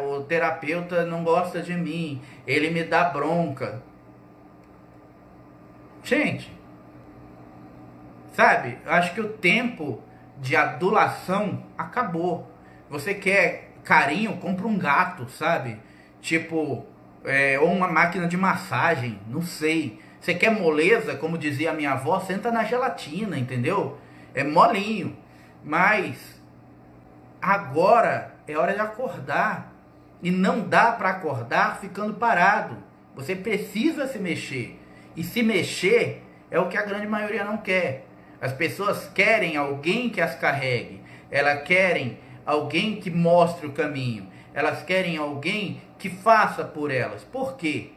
O terapeuta não gosta de mim. Ele me dá bronca. Gente, sabe? Eu acho que o tempo de adulação acabou. Você quer carinho, compra um gato, sabe? Tipo, ou uma máquina de massagem, não sei. Você quer moleza, como dizia a minha avó, senta na gelatina, entendeu? É molinho. Mas agora é hora de acordar. E não dá para acordar ficando parado. Você precisa se mexer. E se mexer é o que a grande maioria não quer. As pessoas querem alguém que as carregue. Elas querem alguém que mostre o caminho. Elas querem alguém que faça por elas. Por quê?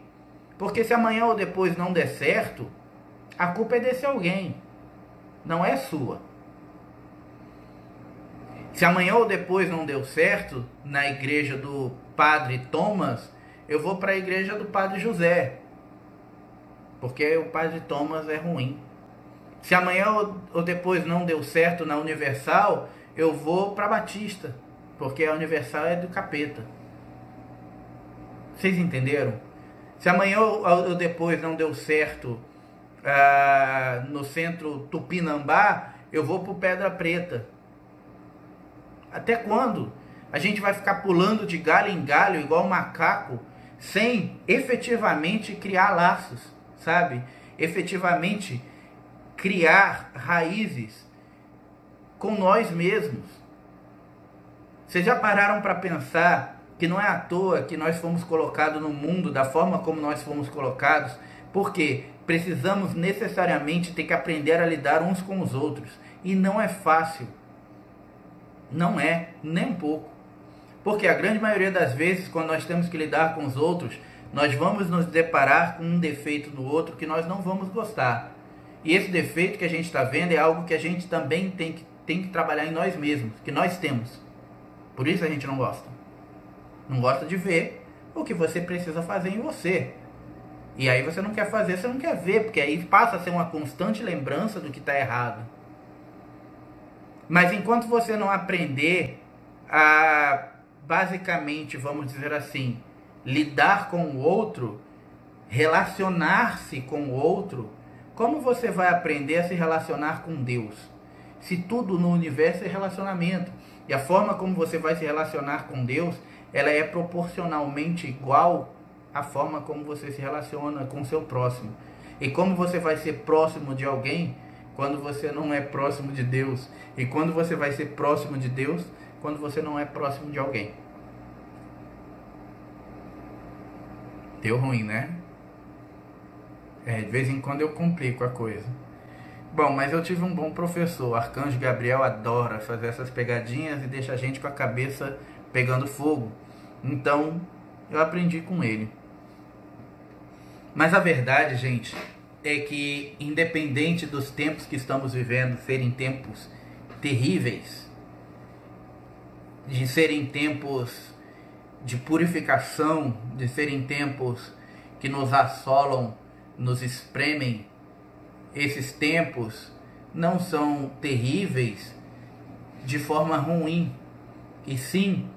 Porque se amanhã ou depois não der certo, a culpa é desse alguém. Não é sua. Se amanhã ou depois não deu certo na igreja do Padre Thomas, eu vou para a igreja do Padre José. Porque o Padre Thomas é ruim. Se amanhã ou depois não deu certo na Universal, eu vou para Batista. Porque a Universal é do capeta. Vocês entenderam? Se amanhã ou depois não deu certo no centro Tupinambá, eu vou para o Pedra Preta. Até quando? A gente vai ficar pulando de galho em galho, igual um macaco, sem efetivamente criar laços, sabe? Efetivamente criar raízes com nós mesmos. Vocês já pararam para pensar que não é à toa que nós fomos colocados no mundo da forma como nós fomos colocados, porque precisamos necessariamente ter que aprender a lidar uns com os outros. E não é fácil. Não é, nem um pouco. Porque a grande maioria das vezes, quando nós temos que lidar com os outros, nós vamos nos deparar com um defeito no outro que nós não vamos gostar. E esse defeito que a gente está vendo é algo que a gente também tem que trabalhar em nós mesmos, que nós temos. Por isso a gente não gosta. Não gosta de ver o que você precisa fazer em você. E aí você não quer fazer, você não quer ver, porque aí passa a ser uma constante lembrança do que está errado. Mas enquanto você não aprender a, basicamente, vamos dizer assim, lidar com o outro, relacionar-se com o outro, como você vai aprender a se relacionar com Deus? Se tudo no universo é relacionamento. E a forma como você vai se relacionar com Deus, ela é proporcionalmente igual à forma como você se relaciona com o seu próximo. E como você vai ser próximo de alguém quando você não é próximo de Deus? E quando você vai ser próximo de Deus quando você não é próximo de alguém? Deu ruim, né? De vez em quando eu complico a coisa. Bom, mas eu tive um bom professor. O Arcanjo Gabriel adora fazer essas pegadinhas e deixa a gente com a cabeça pegando fogo. Então, eu aprendi com ele. Mas a verdade, gente, é que independente dos tempos que estamos vivendo serem tempos terríveis, de serem tempos de purificação, de serem tempos que nos assolam, nos espremem, esses tempos não são terríveis de forma ruim. E sim,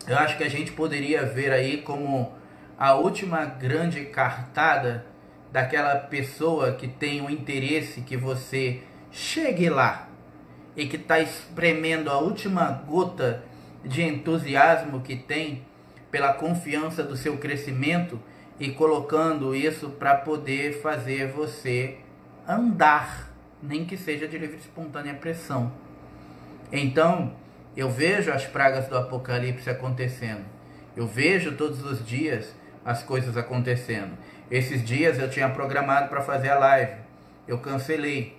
eu acho que a gente poderia ver aí como a última grande cartada daquela pessoa que tem o interesse que você chegue lá e que está espremendo a última gota de entusiasmo que tem pela confiança do seu crescimento e colocando isso para poder fazer você andar, nem que seja de livre e espontânea pressão. Então, eu vejo as pragas do Apocalipse acontecendo. Eu vejo todos os dias as coisas acontecendo. Esses dias eu tinha programado para fazer a live. Eu cancelei.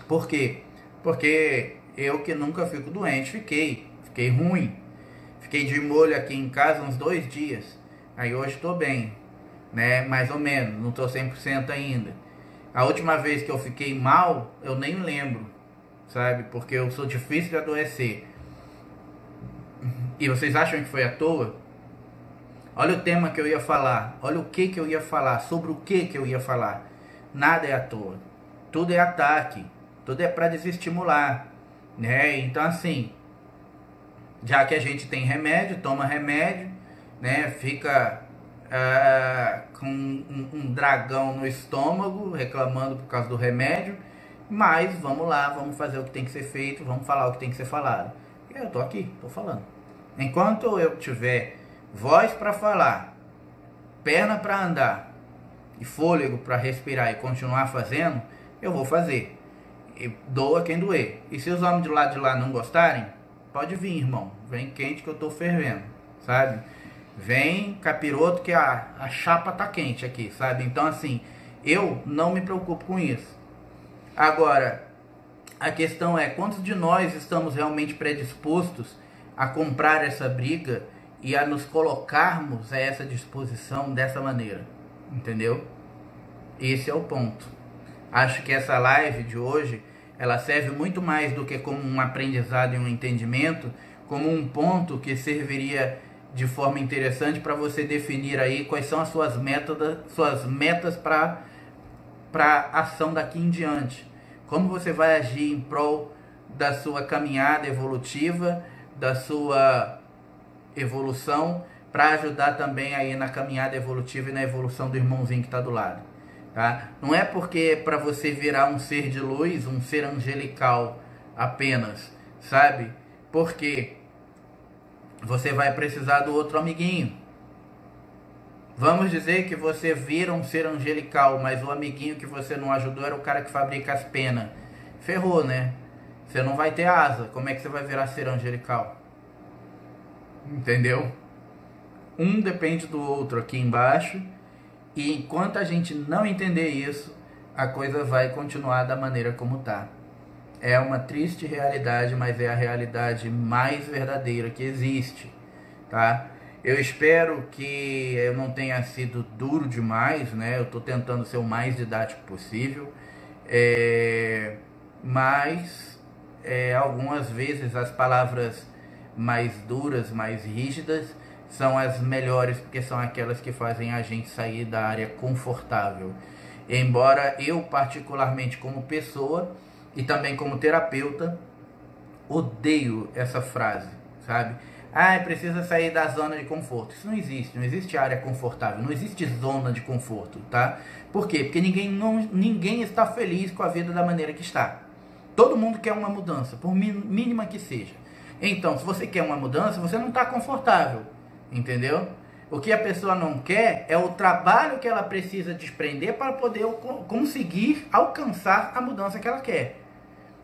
Por quê? Porque eu que nunca fico doente, fiquei ruim. Fiquei de molho aqui em casa uns 2 dias. Aí hoje estou bem, né? Mais ou menos, não estou 100% ainda. A última vez que eu fiquei mal, eu nem lembro, sabe? Porque eu sou difícil de adoecer. E vocês acham que foi à toa? Olha o tema que eu ia falar. Olha o que eu ia falar. Sobre o que eu ia falar. Nada é à toa. Tudo é ataque. Tudo é para desestimular, né? Então assim, já que a gente tem remédio, toma remédio, né? Fica com um dragão no estômago, reclamando por causa do remédio. Mas vamos lá, vamos fazer o que tem que ser feito, vamos falar o que tem que ser falado. Eu tô aqui, tô falando. Enquanto eu tiver voz para falar, perna para andar e fôlego para respirar e continuar fazendo, eu vou fazer. E doa quem doer. E se os homens do lado de lá não gostarem, pode vir, irmão. Vem quente que eu tô fervendo, sabe? Vem capiroto que a chapa tá quente aqui, sabe? Então assim, eu não me preocupo com isso. Agora, a questão é, quantos de nós estamos realmente predispostos a comprar essa briga e a nos colocarmos a essa disposição dessa maneira? Entendeu? Esse é o ponto. Acho que essa live de hoje, ela serve muito mais do que como um aprendizado e um entendimento, como um ponto que serviria de forma interessante para você definir aí quais são as suas metas para ação daqui em diante. Como você vai agir em prol da sua caminhada evolutiva, da sua evolução, para ajudar também aí na caminhada evolutiva e na evolução do irmãozinho que está do lado. Tá? Não é porque para você virar um ser de luz, um ser angelical apenas, sabe? Porque você vai precisar do outro amiguinho. Vamos dizer que você vira um ser angelical, mas o amiguinho que você não ajudou era o cara que fabrica as penas. Ferrou, né? Você não vai ter asa. Como é que você vai virar ser angelical? Entendeu? Um depende do outro aqui embaixo. E enquanto a gente não entender isso, a coisa vai continuar da maneira como tá. É uma triste realidade, mas é a realidade mais verdadeira que existe, tá? Eu espero que eu não tenha sido duro demais, né? Eu tô tentando ser o mais didático possível, mas algumas vezes as palavras mais duras, mais rígidas, são as melhores, porque são aquelas que fazem a gente sair da área confortável. Embora eu, particularmente como pessoa e também como terapeuta, odeio essa frase, sabe? Ah, precisa sair da zona de conforto. Isso não existe, não existe área confortável, não existe zona de conforto, tá? Por quê? Porque ninguém está feliz com a vida da maneira que está. Todo mundo quer uma mudança, por mínima que seja. Então, se você quer uma mudança, você não está confortável, entendeu? O que a pessoa não quer é o trabalho que ela precisa desprender para poder conseguir alcançar a mudança que ela quer.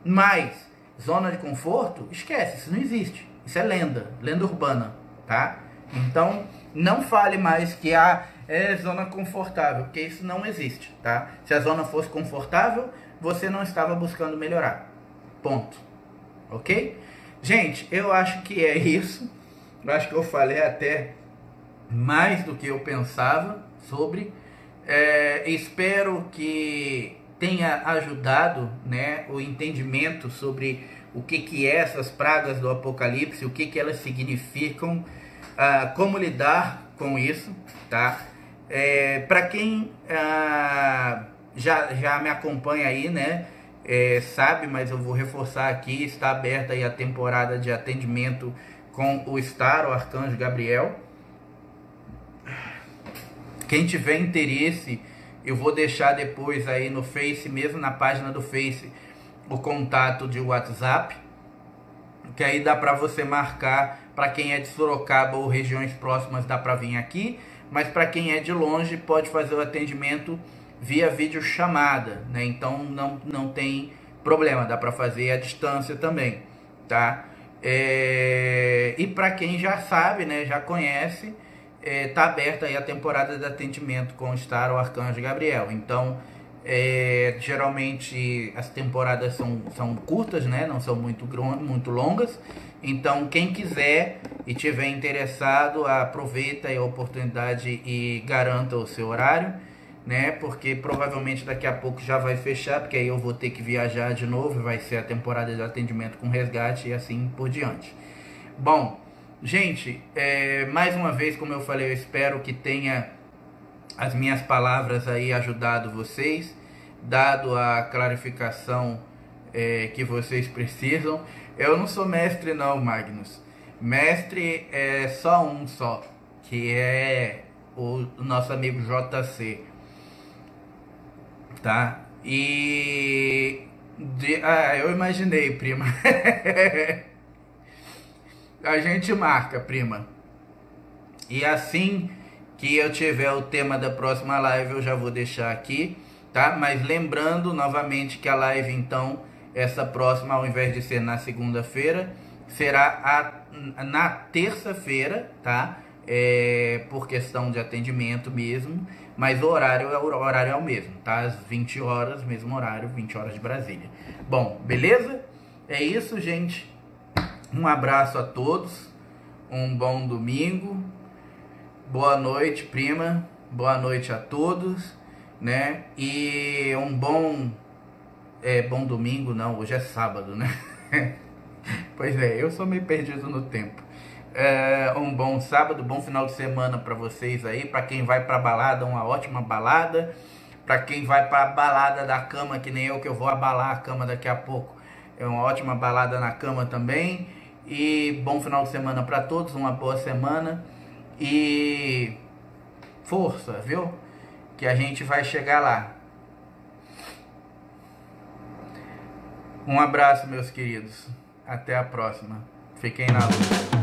Mas, zona de conforto, esquece, isso não existe. Isso é lenda urbana, tá? Então, não fale mais que é zona confortável, porque isso não existe, tá? Se a zona fosse confortável, você não estava buscando melhorar. Ponto. Ok? Gente, eu acho que é isso. Eu acho que eu falei até mais do que eu pensava sobre. Espero que tenha ajudado, né, o entendimento sobre o que é essas pragas do Apocalipse, o que elas significam, como lidar com isso, tá? Para quem já me acompanha aí, né, sabe, mas eu vou reforçar aqui, está aberta aí a temporada de atendimento com o Star, o Arcanjo Gabriel. Quem tiver interesse, eu vou deixar depois aí no Face, mesmo na página do Face, o contato de WhatsApp, que aí dá para você marcar. Para quem é de Sorocaba ou regiões próximas dá para vir aqui, mas para quem é de longe pode fazer o atendimento via videochamada, né? Então não tem problema, dá para fazer à distância também, tá? E para quem já sabe, né, já conhece, tá aberta aí a temporada de atendimento com o Star, o Arcanjo Gabriel. Então, geralmente as temporadas são curtas, né? Não são muito longas. Então, quem quiser e tiver interessado, aproveita a oportunidade e garanta o seu horário, né? Porque provavelmente daqui a pouco já vai fechar, porque aí eu vou ter que viajar de novo, vai ser a temporada de atendimento com resgate e assim por diante. Bom, gente, mais uma vez, como eu falei, eu espero que tenha as minhas palavras aí ajudado vocês, dado a clarificação que vocês precisam. Eu não sou mestre não, Magnus. Mestre é só um só, que é o nosso amigo JC, tá? Eu imaginei, prima. A gente marca, prima. E assim que eu tiver o tema da próxima live, eu já vou deixar aqui, tá? Mas lembrando novamente que a live, então, essa próxima, ao invés de ser na segunda-feira, será na terça-feira, tá? Por questão de atendimento mesmo, mas o horário é o mesmo, tá? Às 20 horas, mesmo horário, 20 horas de Brasília. Bom, beleza? É isso, gente. Um abraço a todos, um bom domingo, boa noite, prima, boa noite a todos, né? E um bom domingo, não, hoje é sábado, né? Pois eu sou meio perdido no tempo. Um bom sábado, bom final de semana para vocês aí, para quem vai para balada, uma ótima balada, para quem vai para balada da cama, que nem eu, que eu vou abalar a cama daqui a pouco, é uma ótima balada na cama também. E bom final de semana para todos, uma boa semana e força, viu? Que a gente vai chegar lá. Um abraço, meus queridos. Até a próxima. Fiquem na luz.